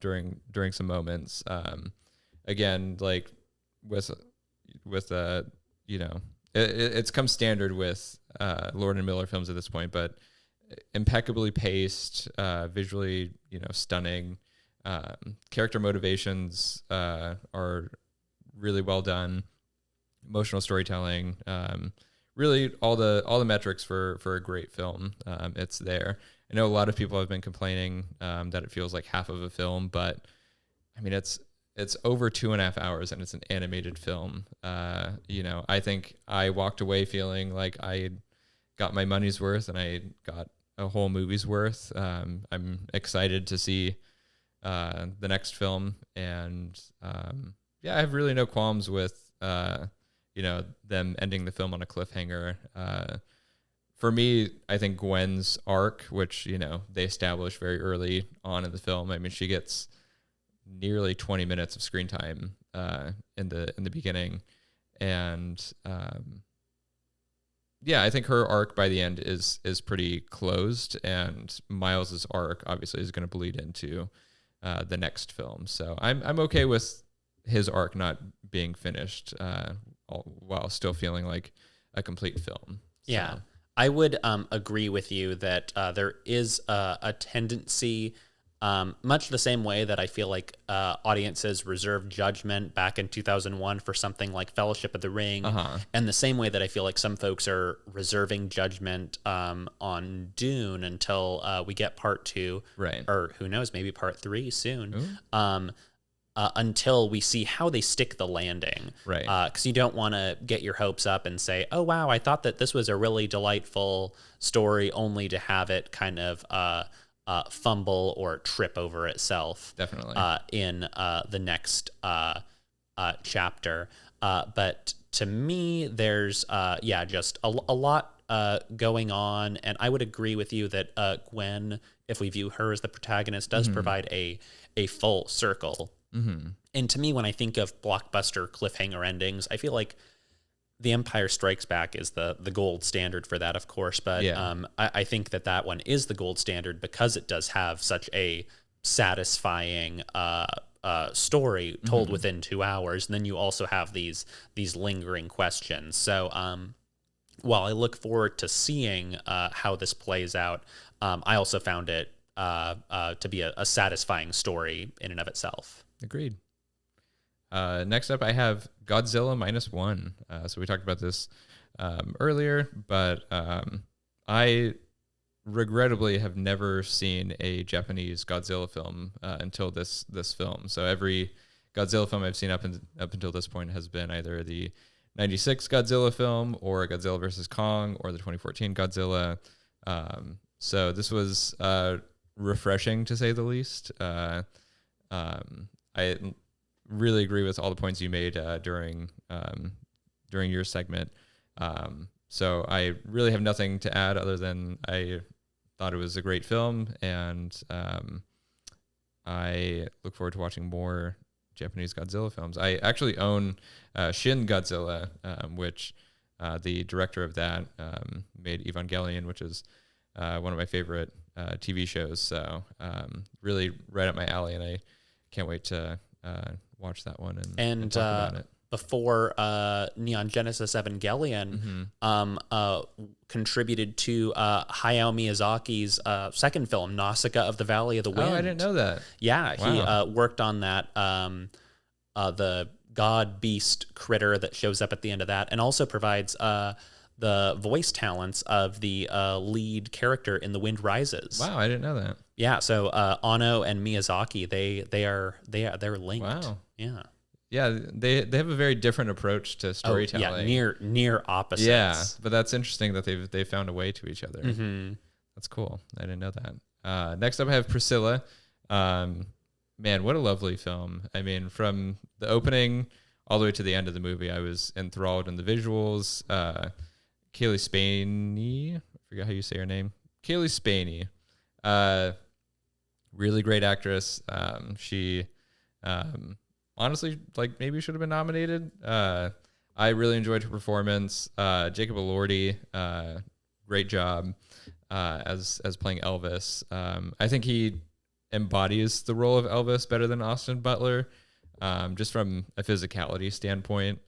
[SPEAKER 1] during some moments. Again, like with it's come standard with Lord and Miller films at this point, but impeccably paced, visually, stunning. Character motivations are really well done. Emotional storytelling, really all the metrics for a great film. It's there. I know a lot of people have been complaining that it feels like half of a film, but I mean it's over 2.5 hours and it's an animated film. I think I walked away feeling like I got my money's worth and I got a whole movie's worth. I'm excited to see the next film, and I have really no qualms with them ending the film on a cliffhanger. For me, I think Gwen's arc, which they established very early on in the film. I mean, she gets nearly 20 minutes of screen time in the beginning, and I think her arc by the end is pretty closed, and Miles's arc obviously is going to bleed into the next film. So I'm okay with his arc not being finished while still feeling like a complete film.
[SPEAKER 2] Yeah, I would agree with you that there is a tendency, much the same way that I feel like audiences reserved judgment back in 2001 for something like Fellowship of the Ring, and the same way that I feel like some folks are reserving judgment on Dune until we get part 2,
[SPEAKER 1] right?
[SPEAKER 2] Or who knows, maybe part 3 soon. Until we see how they stick the landing,
[SPEAKER 1] right?
[SPEAKER 2] Because you don't want to get your hopes up and say, "Oh wow, I thought that this was a really delightful story," only to have it kind of fumble or trip over itself.
[SPEAKER 1] Definitely
[SPEAKER 2] in the next chapter. But to me, there's just a lot going on, and I would agree with you that Gwen, if we view her as the protagonist, does provide a full circle. And to me, when I think of blockbuster cliffhanger endings, I feel like The Empire Strikes Back is the gold standard for that, of course. But I think that one is the gold standard because it does have such a satisfying story told within 2 hours. And then you also have these lingering questions. So while I look forward to seeing how this plays out, I also found it to be a satisfying story in and of itself.
[SPEAKER 1] Agreed. Next up, I have Godzilla -1. So we talked about this earlier, but I regrettably have never seen a Japanese Godzilla film until this film. So every Godzilla film I've seen up until this point has been either the 96 Godzilla film or Godzilla versus Kong or the 2014 Godzilla. So this was refreshing to say the least. I really agree with all the points you made during your segment. So I really have nothing to add other than I thought it was a great film, and I look forward to watching more Japanese Godzilla films. I actually own Shin Godzilla, which the director of that made Evangelion, which is one of my favorite TV shows. So really right up my alley, and I can't wait to watch that one and talk about it.
[SPEAKER 2] Before Neon Genesis Evangelion contributed to Hayao Miyazaki's second film, Nausicaa of the Valley of the Wind.
[SPEAKER 1] Oh, I didn't know that.
[SPEAKER 2] Yeah,
[SPEAKER 1] Wow.
[SPEAKER 2] he worked on that, the god beast critter that shows up at the end of that, and also provides the voice talents of the lead character in The Wind Rises.
[SPEAKER 1] Wow, I didn't know that.
[SPEAKER 2] Yeah, so Ono and Miyazaki, they're linked.
[SPEAKER 1] Wow.
[SPEAKER 2] Yeah.
[SPEAKER 1] Yeah, they have a very different approach to storytelling.
[SPEAKER 2] Oh, yeah, near opposites.
[SPEAKER 1] Yeah, but that's interesting that they found a way to each other.
[SPEAKER 2] Mm-hmm.
[SPEAKER 1] That's cool. I didn't know that. Next up, I have Priscilla. Man, what a lovely film. I mean, from the opening all the way to the end of the movie, I was enthralled in the visuals. Kaylee Spaney, I forget how you say her name. Kaylee Spaney. Really great actress. She honestly, like, maybe should have been nominated. I really enjoyed her performance. Jacob Elordi, great job as playing Elvis. I think he embodies the role of Elvis better than Austin Butler. Just from a physicality standpoint,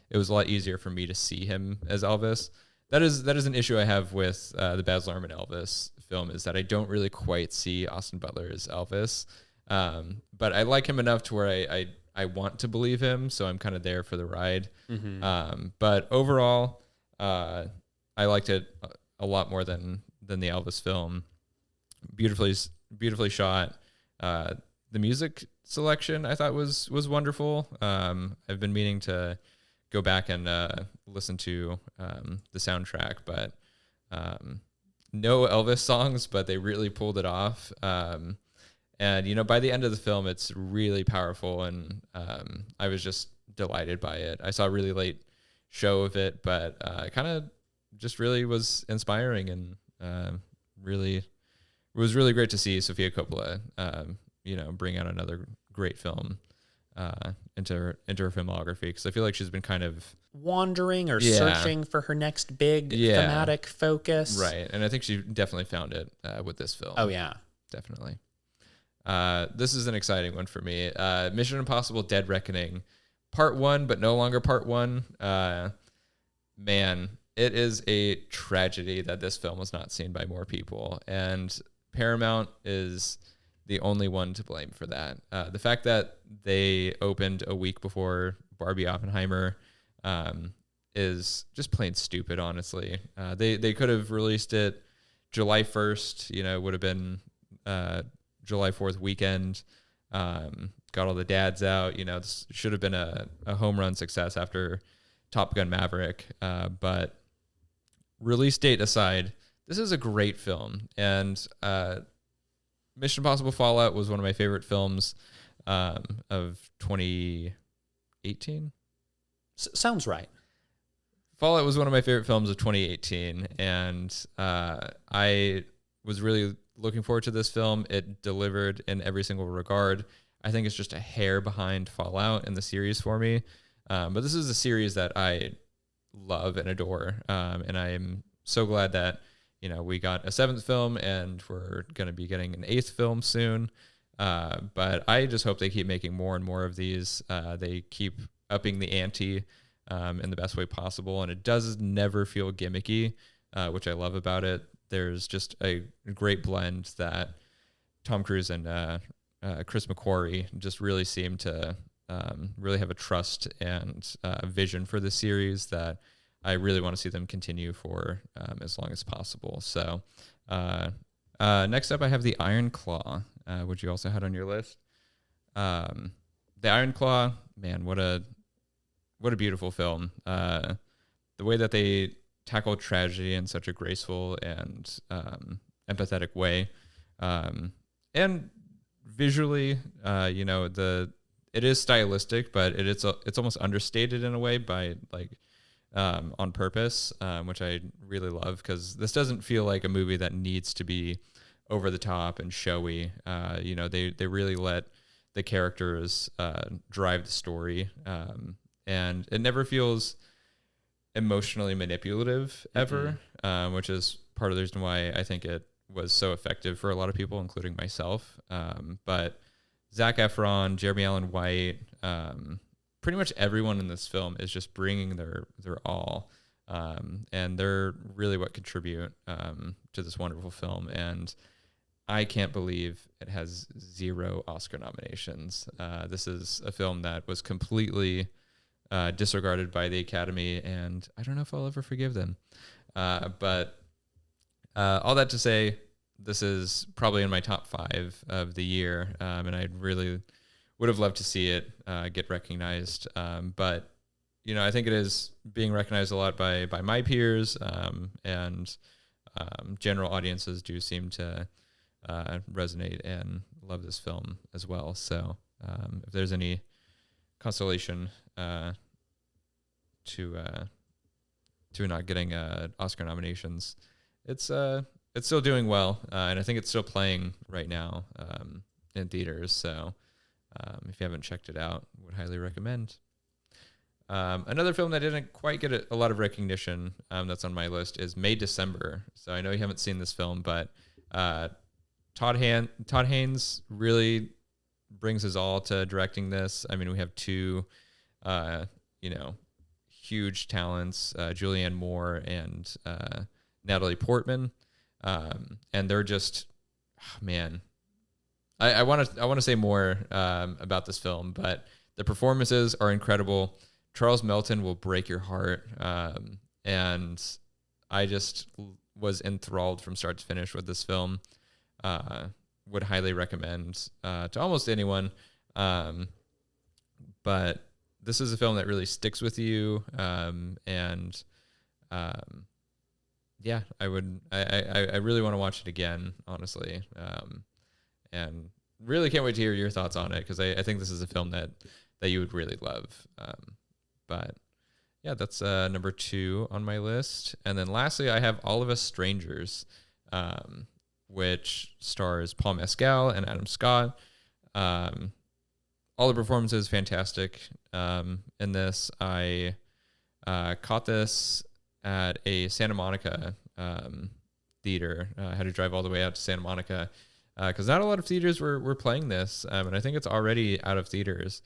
[SPEAKER 1] it was a lot easier for me to see him as Elvis. That is an issue I have with the Baz Luhrmann Elvis film, is that I don't really quite see Austin Butler as Elvis. But I like him enough to where I want to believe him, so I'm kind of there for the ride. Mm-hmm. But overall, I liked it a lot more than the Elvis film. Beautifully shot. The music selection I thought was wonderful. I've been meaning to go back and listen to the soundtrack, but no Elvis songs, but they really pulled it off. And, you know, by the end of the film, it's really powerful, and I was just delighted by it. I saw a really late show of it, but kind of just really was inspiring, and it was really great to see Sofia Coppola, bring out another great film into her filmography, because I feel like she's been kind of
[SPEAKER 2] wandering or searching for her next big thematic focus.
[SPEAKER 1] Right, and I think she definitely found it with this film.
[SPEAKER 2] Oh, yeah.
[SPEAKER 1] Definitely. This is an exciting one for me. Mission Impossible: Dead Reckoning, Part 1, but no longer Part 1. Man, it is a tragedy that this film was not seen by more people, and Paramount is the only one to blame for that. The fact that they opened a week before Barbie Oppenheimer is just plain stupid, honestly. They could have released it July 1st, would have been July 4th weekend. Got all the dads out. This should have been a home run success after Top Gun Maverick. But release date aside, this is a great film. And Mission Impossible Fallout was one of my favorite films of 2018.
[SPEAKER 2] Sounds right.
[SPEAKER 1] Fallout was one of my favorite films of 2018, and I was really looking forward to this film. It delivered in every single regard. I think it's just a hair behind Fallout in the series for me. But this is a series that I love and adore, and I am so glad that we got a 7th film, and we're going to be getting an 8th film soon. But I just hope they keep making more and more of these. They keep upping the ante in the best way possible, and it does never feel gimmicky, which I love about it. There's just a great blend that Tom Cruise and Chris McQuarrie just really seem to really have a trust and vision for the series that I really want to see them continue for as long as possible. So next up, I have the Iron Claw, which you also had on your list. The Iron Claw, man, what a beautiful film. The way that they tackle tragedy in such a graceful and empathetic way, and visually, it is stylistic, but it's almost understated in a way by on purpose, which I really love, because this doesn't feel like a movie that needs to be over the top and showy. They really let the characters drive the story, and it never feels emotionally manipulative ever, which is part of the reason why I think it was so effective for a lot of people, including myself. But Zac Efron, Jeremy Allen White, pretty much everyone in this film is just bringing their all, and they're really what contribute to this wonderful film. And I can't believe it has 0 Oscar nominations. This is a film that was completely disregarded by the Academy, and I don't know if I'll ever forgive them. But all that to say, this is probably in my top 5 of the year, and I really would have loved to see it get recognized. But I think it is being recognized a lot by my peers, and general audiences do seem to resonate and love this film as well. So if there's any consolation to not getting Oscar nominations, it's still doing well, and I think it's still playing right now in theaters. So if you haven't checked it out, would highly recommend. Another film that didn't quite get a lot of recognition that's on my list is May December. So I know you haven't seen this film, but Todd Haynes really brings his all to directing this. I mean, we have 2 huge talents, Julianne Moore and Natalie Portman, and they're just, man. I want to say more about this film, but the performances are incredible. Charles Melton will break your heart, and I just was enthralled from start to finish with this film. Would highly recommend to almost anyone, but this is a film that really sticks with you, and yeah, I really want to watch it again, honestly, and really can't wait to hear your thoughts on it, because I think this is a film that you would really love. But yeah, that's number 2 on my list. And then lastly, I have All of Us Strangers, which stars Paul Mescal and Adam Scott. All the performances fantastic in this. I caught this at a Santa Monica theater. I had to drive all the way out to Santa Monica because not a lot of theaters were playing this, and I think it's already out of theaters.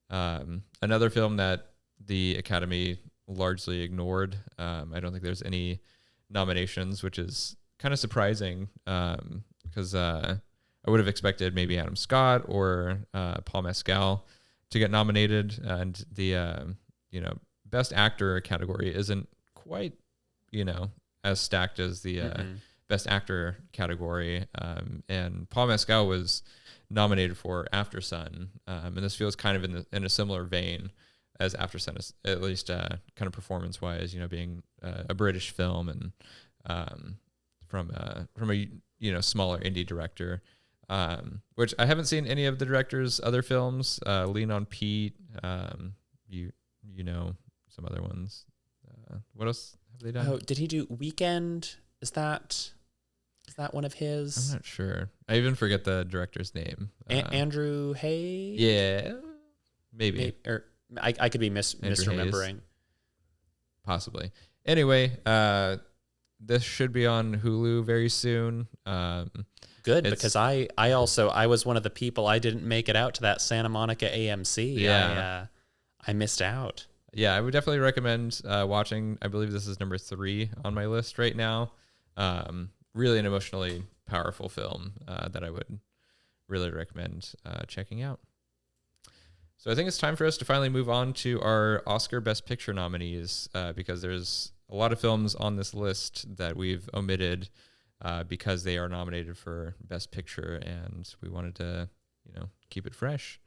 [SPEAKER 1] Another film that the Academy largely ignored. I don't think there's any nominations, which is kind of surprising, because I would have expected maybe Adam Scott or Paul Mescal to get nominated, and the Best Actor category isn't quite as stacked as the Best Actor category, and Paul Mescal was nominated for After Sun, and this feels kind of in a similar vein as After Sun, at least kind of performance wise, being a British film and from a smaller indie director, which I haven't seen any of the director's other films. Lean on Pete, some other ones. What else have they done?
[SPEAKER 2] Oh, did he do Weekend? Is that one of his?
[SPEAKER 1] I'm not sure. I even forget the director's name.
[SPEAKER 2] Andrew Hay?
[SPEAKER 1] Yeah, maybe.
[SPEAKER 2] Or I could be misremembering.
[SPEAKER 1] Hayes. Possibly. Anyway, this should be on Hulu very soon.
[SPEAKER 2] Good, because I was one of the people, I didn't make it out to that Santa Monica AMC.
[SPEAKER 1] Yeah.
[SPEAKER 2] I missed out.
[SPEAKER 1] Yeah, I would definitely recommend watching. I believe this is number 3 on my list right now. Really an emotionally powerful film that I would really recommend checking out. So I think it's time for us to finally move on to our Oscar Best Picture nominees, because there's a lot of films on this list that we've omitted because they are nominated for Best Picture, and we wanted to, keep it fresh.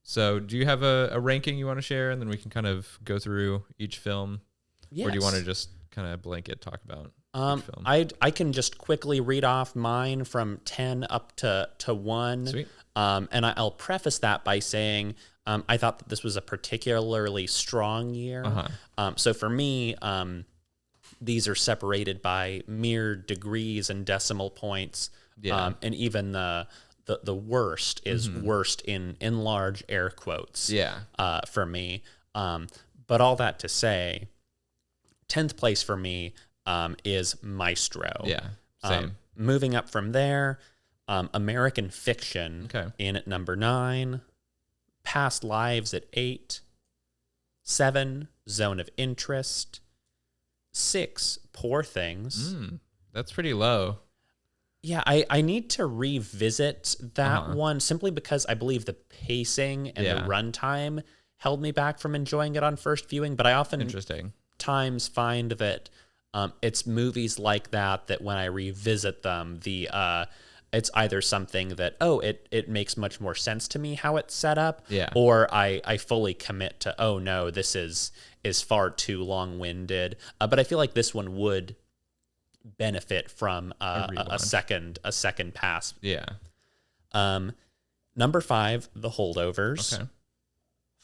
[SPEAKER 1] So do you have a ranking you want to share, and then we can kind of go through each film?
[SPEAKER 2] Yes.
[SPEAKER 1] Or do you want to just kind of blanket talk about each film?
[SPEAKER 2] I can just quickly read off mine from 10 up to 1.
[SPEAKER 1] Sweet.
[SPEAKER 2] And I'll preface that by saying I thought that this was a particularly strong year. So for me, these are separated by mere degrees and decimal points.
[SPEAKER 1] Yeah.
[SPEAKER 2] And even the worst is worst in large air quotes.
[SPEAKER 1] Yeah.
[SPEAKER 2] For me. But all that to say, 10th place for me is Maestro.
[SPEAKER 1] Yeah. Same.
[SPEAKER 2] Moving up from there, American Fiction in at number 9, Past Lives at 8, 7, Zone of Interest, 6, Poor Things.
[SPEAKER 1] That's pretty low.
[SPEAKER 2] Yeah, I need to revisit that one simply because I believe the pacing and the runtime held me back from enjoying it on first viewing, but I often times find that it's movies like that when I revisit them, it's either something that, it makes much more sense to me how it's set up, or I fully commit to, oh no, this is far too long-winded. But I feel like this one would benefit from a second pass.
[SPEAKER 1] Yeah.
[SPEAKER 2] Number 5, The Holdovers.
[SPEAKER 1] Okay.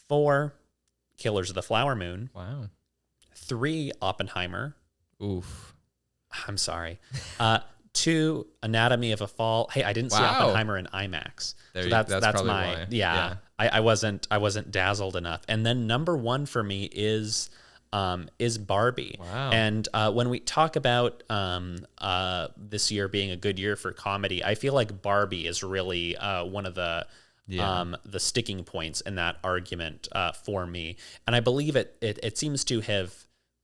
[SPEAKER 2] 4, Killers of the Flower Moon.
[SPEAKER 1] Wow.
[SPEAKER 2] 3, Oppenheimer.
[SPEAKER 1] Oof.
[SPEAKER 2] I'm sorry. 2, Anatomy of a Fall. Hey, I didn't see Oppenheimer in IMAX. So that's my why. Yeah. I wasn't dazzled enough. And then number 1 for me is Barbie.
[SPEAKER 1] Wow.
[SPEAKER 2] And when we talk about this year being a good year for comedy, I feel like Barbie is really one of the sticking points in that argument for me. And I believe it seems to have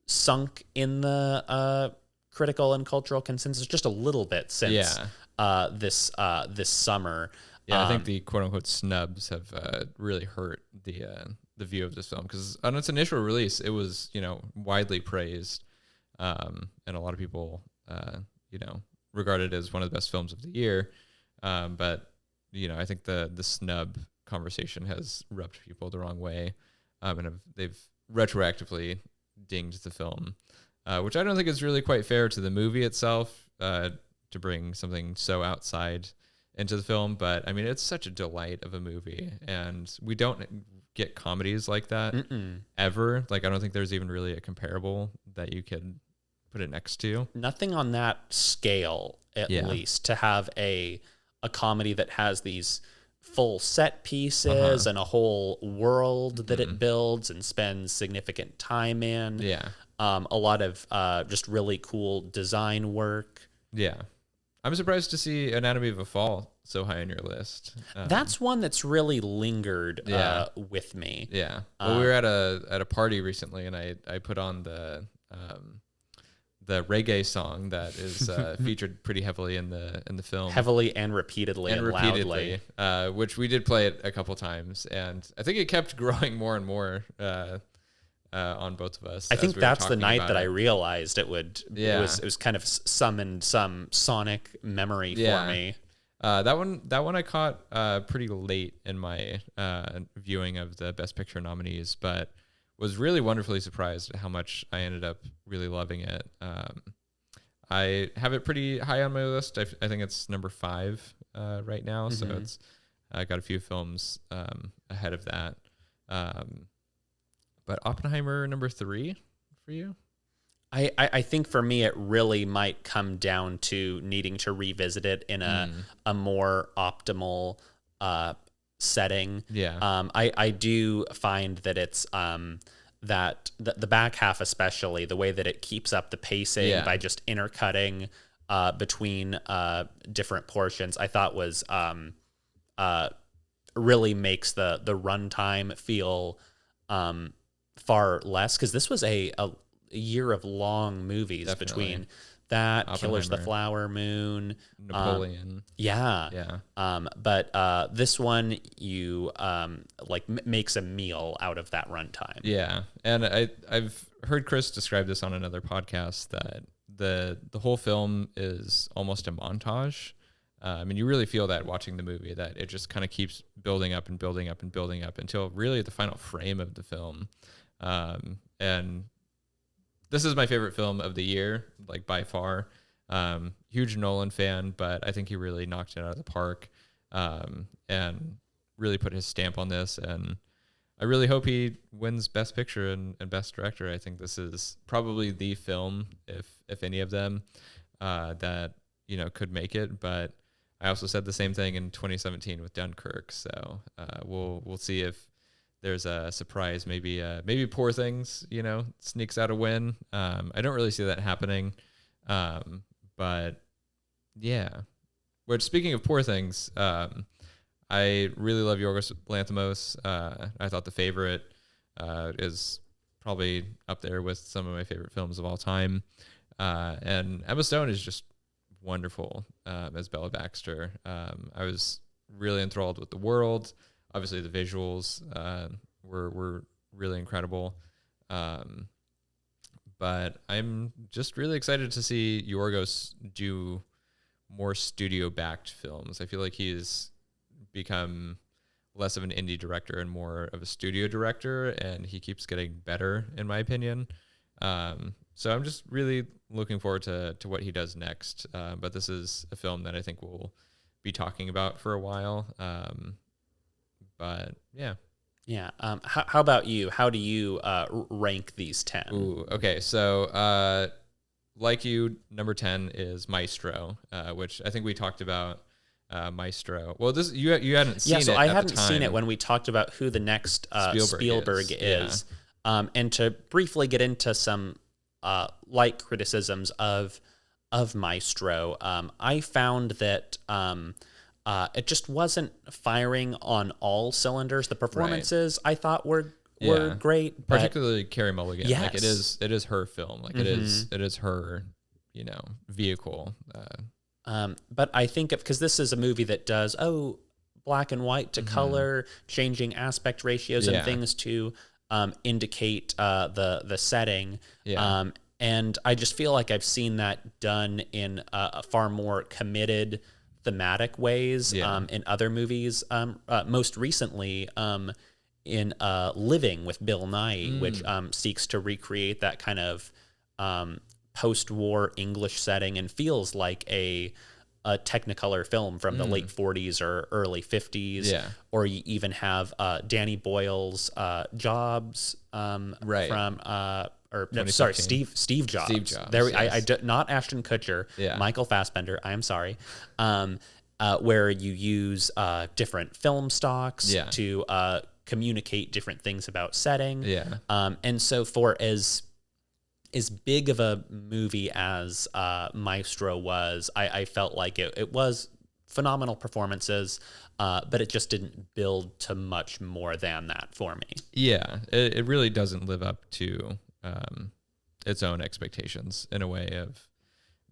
[SPEAKER 2] sunk in the critical and cultural consensus just a little bit since this summer.
[SPEAKER 1] Yeah, I think the quote unquote snubs have really hurt the view of this film, because on its initial release, it was widely praised, and a lot of people regarded it as one of the best films of the year. But I think the snub conversation has rubbed people the wrong way, and they've retroactively dinged the film, which I don't think is really quite fair to the movie itself, to bring something so outside into the film. But I mean, it's such a delight of a movie, and we don't get comedies like that ever. Like, I don't think there's even really a comparable that you could put it next to.
[SPEAKER 2] Nothing on that scale, at least, to have a comedy that has these full set pieces and a whole world that it builds and spends significant time in.
[SPEAKER 1] Yeah.
[SPEAKER 2] A lot of just really cool design work.
[SPEAKER 1] Yeah. I'm surprised to see Anatomy of a Fall so high on your list.
[SPEAKER 2] That's one that's really lingered with me.
[SPEAKER 1] Yeah. Well, we were at a party recently, and I put on the reggae song that is featured pretty heavily in the film.
[SPEAKER 2] Heavily and repeatedly and loudly.
[SPEAKER 1] Which we did play it a couple times, and I think it kept growing more and more on both of us.
[SPEAKER 2] I think that's the night that I realized it would. Yeah. It was kind of summoned some sonic memory for me.
[SPEAKER 1] That one I caught pretty late in my viewing of the Best Picture nominees, but was really wonderfully surprised at how much I ended up really loving it. I have it pretty high on my list. I think it's number 5 right now, so it's I got a few films ahead of that. But Oppenheimer number 3 for you?
[SPEAKER 2] I think for me it really might come down to needing to revisit it in a more optimal setting.
[SPEAKER 1] Yeah.
[SPEAKER 2] I do find that it's that the back half, especially the way that it keeps up the pacing by just intercutting between different portions, I thought was really makes the runtime feel far less, because this was a year of long movies between that, Killers of the
[SPEAKER 1] Oppenheimer.
[SPEAKER 2] Flower Moon,
[SPEAKER 1] Napoleon.
[SPEAKER 2] yeah. But this one, you makes a meal out of that runtime.
[SPEAKER 1] Yeah, and I've heard Chris describe this on another podcast that the whole film is almost a montage. And you really feel that watching the movie, that it just kind of keeps building up and building up and building up until really the final frame of the film. And this is my favorite film of the year, like by far. Huge Nolan fan, but I think he really knocked it out of the park, and really put his stamp on this. And I really hope he wins Best Picture and Best Director. I think this is probably the film, if any of them, that could make it. But I also said the same thing in 2017 with Dunkirk. So we'll see if there's a surprise. Maybe Poor Things sneaks out a win. I don't really see that happening. But yeah. Which, speaking of Poor Things, I really love Yorgos Lanthimos. I thought The Favorite is probably up there with some of my favorite films of all time. And Emma Stone is just wonderful as Bella Baxter. I was really enthralled with the world. Obviously, the visuals were really incredible. But I'm just really excited to see Yorgos do more studio-backed films. I feel like he's become less of an indie director and more of a studio director, and he keeps getting better, in my opinion. So I'm just really looking forward to what he does next. But this is a film that I think we'll be talking about for a while. But yeah.
[SPEAKER 2] Yeah. How about you? How do you rank these 10?
[SPEAKER 1] Ooh, okay. So like you, number 10 is Maestro, which I think we talked about. Maestro. Well, this you hadn't seen it.
[SPEAKER 2] Yeah, so I hadn't
[SPEAKER 1] at the
[SPEAKER 2] seen it
[SPEAKER 1] time.
[SPEAKER 2] when we talked about who the next Spielberg is.
[SPEAKER 1] Yeah.
[SPEAKER 2] And to briefly get into some light criticisms of Maestro, I found that it just wasn't firing on all cylinders. The performances I thought were great,
[SPEAKER 1] particularly Carey Mulligan.
[SPEAKER 2] Yes.
[SPEAKER 1] Like it is her film. Like it is her, vehicle.
[SPEAKER 2] But I think because this is a movie that does black and white to color, changing aspect ratios and things to indicate the setting.
[SPEAKER 1] Yeah.
[SPEAKER 2] And I just feel like I've seen that done in a far more committed thematic ways in other movies. Most recently in Living with Bill Nighy, which seeks to recreate that kind of post-war English setting and feels like a Technicolor film from the late 40s or early 50s.
[SPEAKER 1] Yeah.
[SPEAKER 2] Or you even have Danny Boyle's Jobs from Steve Jobs.
[SPEAKER 1] Steve Jobs.
[SPEAKER 2] Not Ashton Kutcher.
[SPEAKER 1] Yeah.
[SPEAKER 2] Michael Fassbender. I am sorry. Where you use different film stocks to communicate different things about setting.
[SPEAKER 1] Yeah.
[SPEAKER 2] And so for as big of a movie as Maestro was, I felt like it was phenomenal performances, but it just didn't build to much more than that for me.
[SPEAKER 1] Yeah, it really doesn't live up to its own expectations in a way of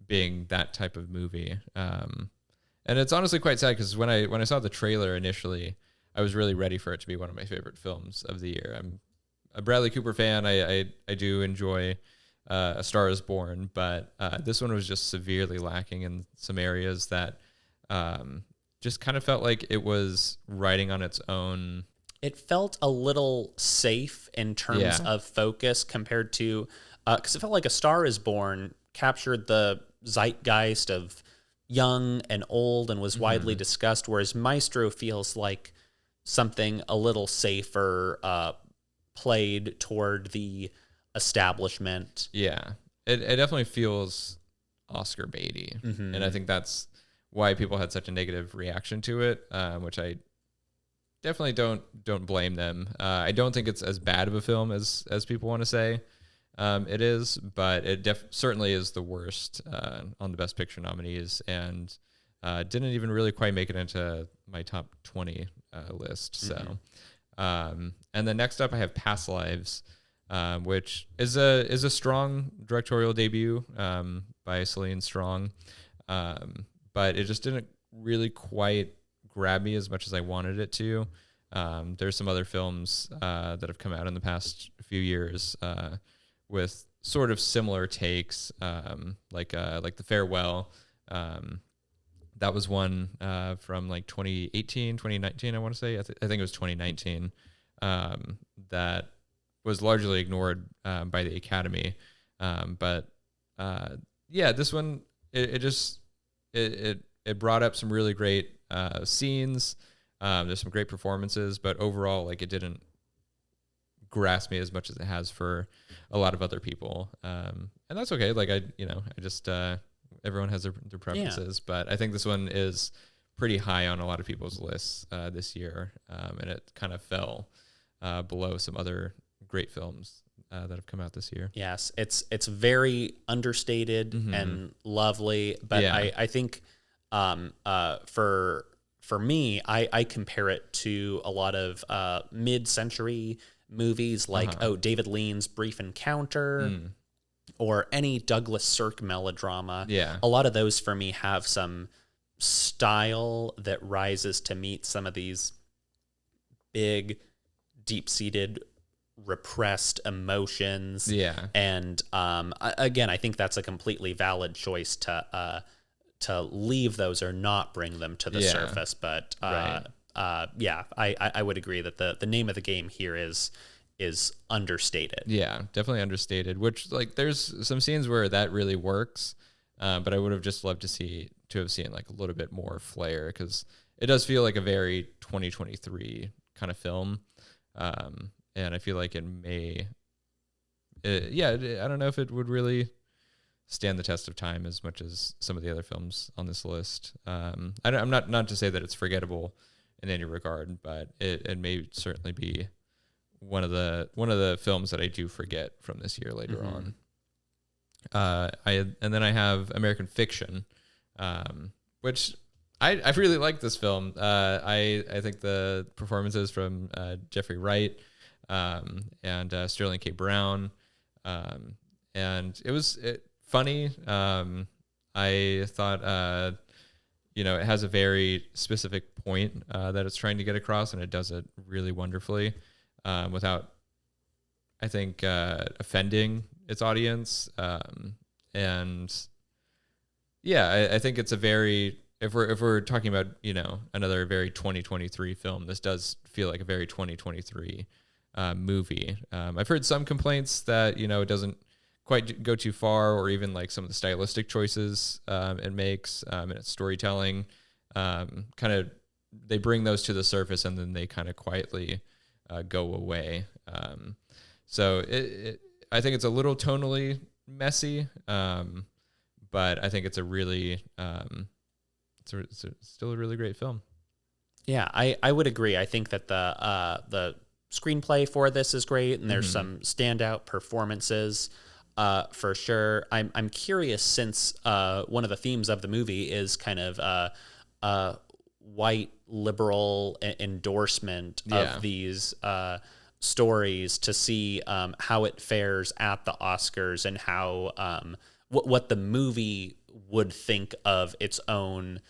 [SPEAKER 1] being that type of movie. And it's honestly quite sad because when I saw the trailer initially, I was really ready for it to be one of my favorite films of the year. I'm a Bradley Cooper fan. I do enjoy A Star Is Born, but this one was just severely lacking in some areas that just kind of felt like it was riding on its own.
[SPEAKER 2] It felt a little safe in terms of focus compared to, because it felt like A Star Is Born captured the zeitgeist of young and old and was widely discussed, whereas Maestro feels like something a little safer, played toward the establishment.
[SPEAKER 1] Yeah, it definitely feels Oscar baity, and I think that's why people had such a negative reaction to it, which I definitely don't blame them. I don't think it's as bad of a film as people want to say it is, but it certainly is the worst on the Best Picture nominees, and didn't even really quite make it into my top 20 list. So, and then next up I have Past Lives, which is a strong directorial debut by Celine Strong, but it just didn't really quite grab me as much as I wanted it to. There's some other films that have come out in the past few years with sort of similar takes, like The Farewell. That was one from like 2018, 2019, I want to say. I think it was 2019, that was largely ignored by the Academy. But this one, it brought up some really great scenes. There's some great performances, but overall, like, it didn't grasp me as much as it has for a lot of other people. And that's okay. Like, I just, everyone has their preferences, but I think this one is pretty high on a lot of people's lists this year. And it kind of fell below some other great films that have come out this year.
[SPEAKER 2] Yes. It's very understated and lovely, but I think, for me, I compare it to a lot of mid-century movies like David Lean's Brief Encounter or any Douglas Sirk melodrama.
[SPEAKER 1] Yeah.
[SPEAKER 2] A lot of those for me have some style that rises to meet some of these big, deep-seated, repressed emotions.
[SPEAKER 1] Yeah.
[SPEAKER 2] And again, I think that's a completely valid choice to leave those or not bring them to the surface. But
[SPEAKER 1] right.
[SPEAKER 2] I would agree that the name of the game here is understated.
[SPEAKER 1] Yeah, definitely understated, which, like, there's some scenes where that really works. But I would have just loved to have seen like a little bit more flair, because it does feel like a very 2023 kind of film. And I feel like I don't know if it would really stand the test of time as much as some of the other films on this list. I'm not to say that it's forgettable in any regard, but it may certainly be one of the films that I do forget from this year later on. And then I have American Fiction, which I really like this film. I think the performances from Jeffrey Wright and Sterling K. Brown, and it was funny. I thought it has a very specific point that it's trying to get across, and it does it really wonderfully without, I think, offending its audience. And yeah, I think it's a very, if we're talking about, another very 2023 film, this does feel like a very 2023 movie. I've heard some complaints that, it doesn't quite go too far, or even like some of the stylistic choices it makes in its storytelling. Kind of, they bring those to the surface and then they kind of quietly go away. So I think it's a little tonally messy, but I think it's a really, it's still a really great film.
[SPEAKER 2] Yeah, I would agree. I think that the screenplay for this is great, and there's some standout performances for sure. I'm curious, since one of the themes of the movie is kind of white liberal endorsement of these stories, to see how it fares at the Oscars, and how what the movie would think of its own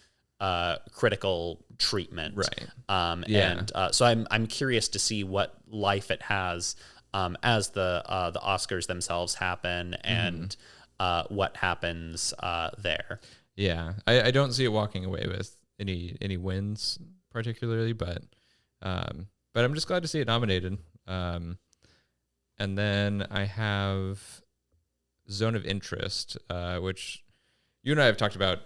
[SPEAKER 2] critical treatment.
[SPEAKER 1] Right.
[SPEAKER 2] And so I'm curious to see what life it has as the Oscars themselves happen, and what happens there.
[SPEAKER 1] Yeah, I don't see it walking away with any wins particularly, but I'm just glad to see it nominated. And then I have Zone of Interest, which you and I have talked about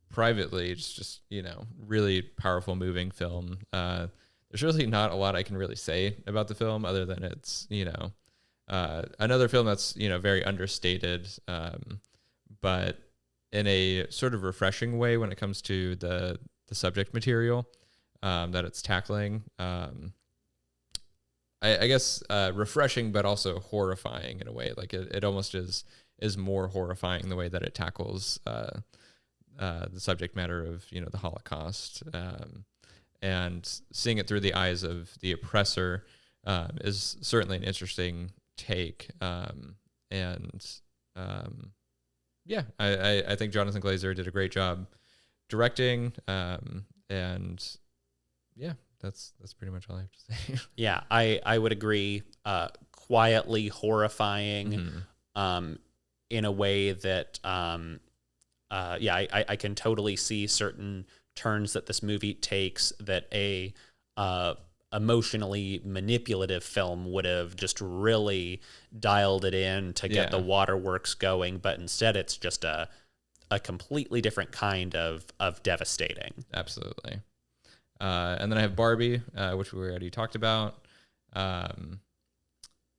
[SPEAKER 1] privately. It's just, really powerful, moving film. There's really not a lot I can really say about the film, other than it's, another film that's, very understated, but in a sort of refreshing way when it comes to the subject material that it's tackling. I guess refreshing, but also horrifying in a way. Like it almost is more horrifying the way that it tackles the subject matter of, the Holocaust, and seeing it through the eyes of the oppressor is certainly an interesting take. And yeah, I think Jonathan Glazer did a great job directing. And yeah, that's pretty much all I have to say.
[SPEAKER 2] Yeah, I would agree. Quietly horrifying, in a way that, yeah, I can totally see certain turns that this movie takes that a emotionally manipulative film would have just really dialed it in to get the waterworks going, but instead it's just a completely different kind of devastating.
[SPEAKER 1] Absolutely. And then I have Barbie, which we already talked about.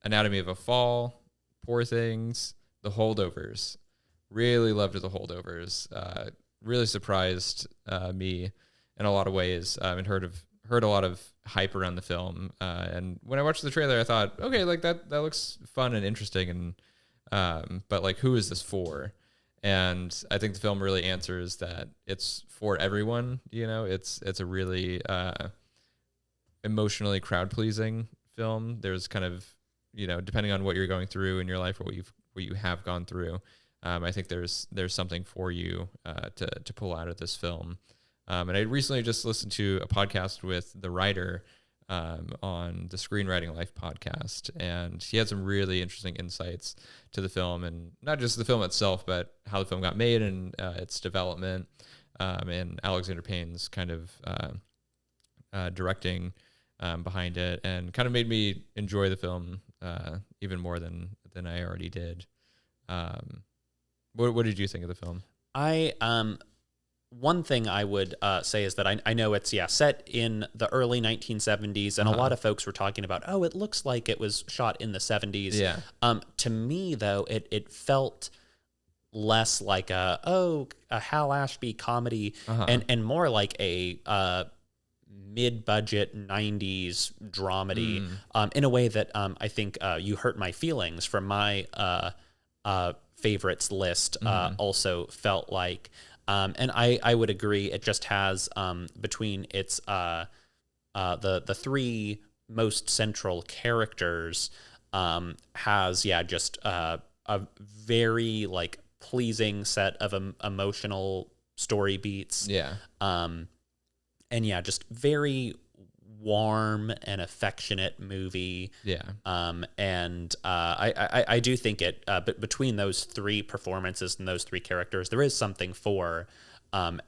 [SPEAKER 1] Anatomy of a Fall, Poor Things, The Holdovers. Really loved The Holdovers. Really surprised me in a lot of ways. And heard a lot of hype around the film. And when I watched the trailer, I thought, okay, like that looks fun and interesting. And but like, who is this for? And I think the film really answers that it's for everyone. You know, it's a really emotionally crowd pleasing film. There's kind of, you know, depending on what you're going through in your life or what you have gone through, I think there's something for you to pull out of this film. And I recently just listened to a podcast with the writer on the Screenwriting Life podcast, and he had some really interesting insights to the film, and not just the film itself, but how the film got made and its development, and Alexander Payne's kind of directing behind it, and kind of made me enjoy the film even more than I already did. What did you think of the film?
[SPEAKER 2] One thing I would say is that I know it's set in the early 1970s, and a lot of folks were talking about, oh, it looks like it was shot in the 70s.
[SPEAKER 1] Yeah.
[SPEAKER 2] To me, though, it felt less like a Hal Ashby comedy, and more like a mid-budget 90s dramedy, in a way that I think You Hurt My Feelings from my favorites list also felt like. And I would agree. It just has between its the three most central characters has just a very like pleasing set of emotional story beats.
[SPEAKER 1] Yeah.
[SPEAKER 2] And just very warm and affectionate movie.
[SPEAKER 1] Yeah.
[SPEAKER 2] And I do think it, but between those three performances and those three characters, there is something for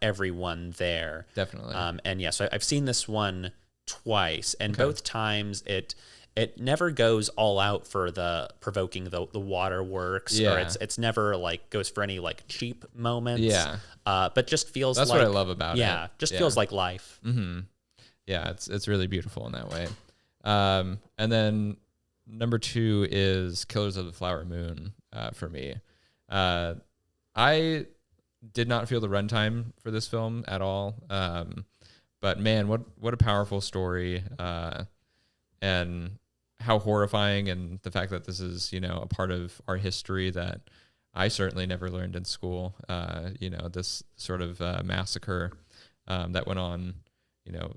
[SPEAKER 2] everyone there.
[SPEAKER 1] Definitely.
[SPEAKER 2] And so I've seen this one twice, and both times it never goes all out for the provoking the waterworks, or it's never like goes for any like cheap moments.
[SPEAKER 1] Yeah.
[SPEAKER 2] But just feels
[SPEAKER 1] that's
[SPEAKER 2] like,
[SPEAKER 1] what I love about it.
[SPEAKER 2] Yeah, just feels like life.
[SPEAKER 1] Mm-hmm. Yeah, it's really beautiful in that way. And then number 2 is Killers of the Flower Moon for me. I did not feel the runtime for this film at all. But man, what a powerful story, and how horrifying, and the fact that this is, you know, a part of our history that I certainly never learned in school. You know, this sort of massacre that went on, you know,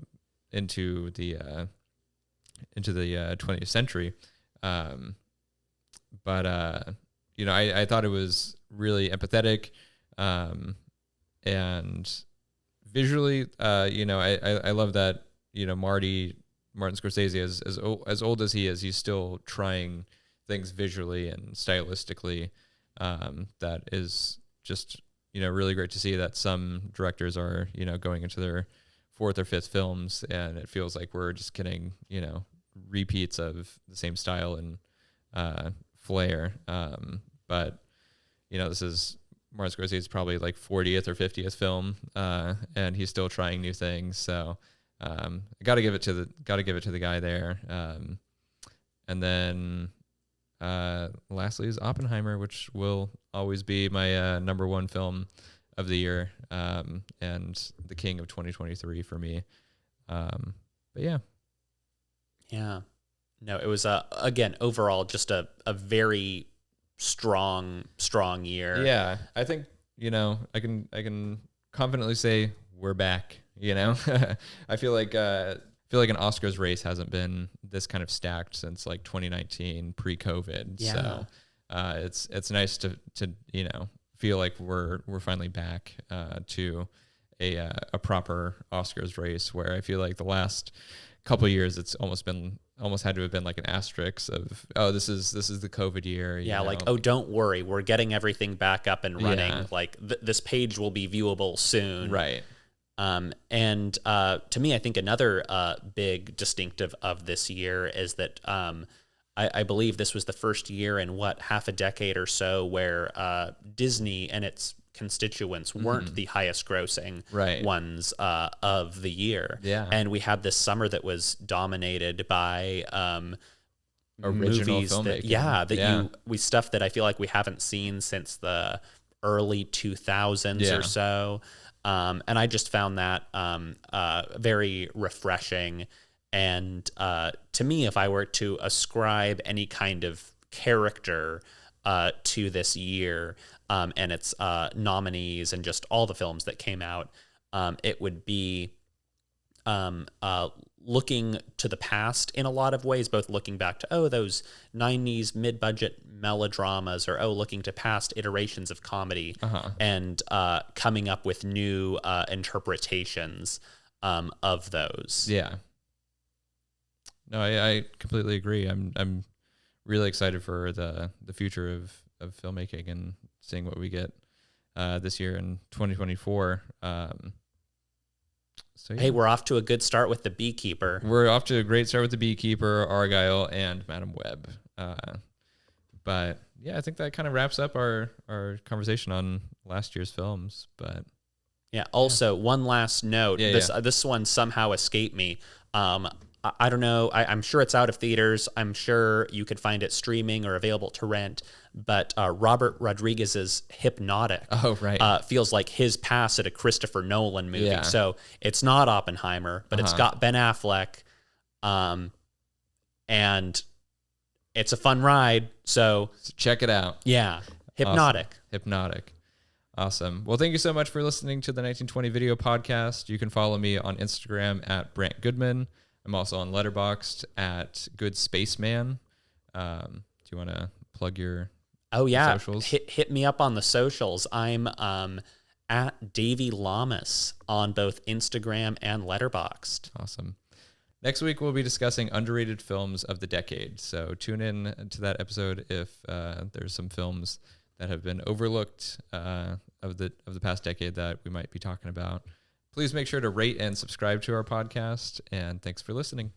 [SPEAKER 1] into the 20th century. But you know, I thought it was really empathetic, and visually, you know, I love that, you know, Martin Scorsese, as old as he is, he's still trying things visually and stylistically. That is just, you know, really great to see that some directors are, you know, going into their 4th or 5th films, and it feels like we're just getting, you know, repeats of the same style and flair. But, you know, this is Martin Scorsese's probably like 40th or 50th film, and he's still trying new things. So got to give it to the guy there. And then lastly is Oppenheimer, which will always be my number 1 film of the year, and the king of 2023 for me. But yeah.
[SPEAKER 2] No, it was again overall just a very strong year.
[SPEAKER 1] Yeah, I think, you know, I can confidently say we're back. You know, I feel like feel like an Oscars race hasn't been this kind of stacked since like 2019 pre-COVID.
[SPEAKER 2] Yeah.
[SPEAKER 1] So it's nice to feel like we're finally back to a proper Oscars race, where I feel like the last couple of years it's almost had to have been like an asterisk of, oh, this is the COVID year.
[SPEAKER 2] Yeah, like, oh, don't worry, we're getting everything back up and running.
[SPEAKER 1] Yeah.
[SPEAKER 2] Like this page will be viewable soon.
[SPEAKER 1] Right.
[SPEAKER 2] And to me, I think another big distinctive of this year is that I believe this was the first year in half a decade or so where Disney and its constituents weren't the highest grossing ones of the year.
[SPEAKER 1] Yeah.
[SPEAKER 2] And we had this summer that was dominated by
[SPEAKER 1] Original
[SPEAKER 2] movies
[SPEAKER 1] filmmaking.
[SPEAKER 2] stuff that I feel like we haven't seen since the early 2000s or so. And I just found that very refreshing. And to me, if I were to ascribe any kind of character to this year and its nominees and just all the films that came out, it would be looking to the past in a lot of ways, both looking back to, those 90s mid-budget melodramas, or looking to past iterations of comedy and coming up with new interpretations of those.
[SPEAKER 1] Yeah. No, I completely agree. I'm really excited for the future of filmmaking and seeing what we get this year in 2024. So yeah.
[SPEAKER 2] Hey, we're off to a good start with The Beekeeper.
[SPEAKER 1] We're off to a great start with The Beekeeper, Argyle, and Madam Web. But yeah, I think that kind of wraps up our conversation on last year's films. But
[SPEAKER 2] yeah, also one last note. This one somehow escaped me. I don't know. I'm sure it's out of theaters. I'm sure you could find it streaming or available to rent. But Robert Rodriguez's Hypnotic feels like his pass at a Christopher Nolan movie.
[SPEAKER 1] Yeah.
[SPEAKER 2] So it's not Oppenheimer, but it's got Ben Affleck. And it's a fun ride. So
[SPEAKER 1] check it out.
[SPEAKER 2] Yeah. Hypnotic.
[SPEAKER 1] Awesome. Hypnotic. Awesome. Well, thank you so much for listening to the 1920 Video Podcast. You can follow me on Instagram at Brandt Goodman. I'm also on Letterboxd at Good Spaceman. Do you want to plug your socials?
[SPEAKER 2] Hit me up on the socials. I'm at Davey Llamas on both Instagram and Letterboxd.
[SPEAKER 1] Awesome. Next week we'll be discussing underrated films of the decade. So tune in to that episode if there's some films that have been overlooked of the past decade that we might be talking about. Please make sure to rate and subscribe to our podcast, and thanks for listening.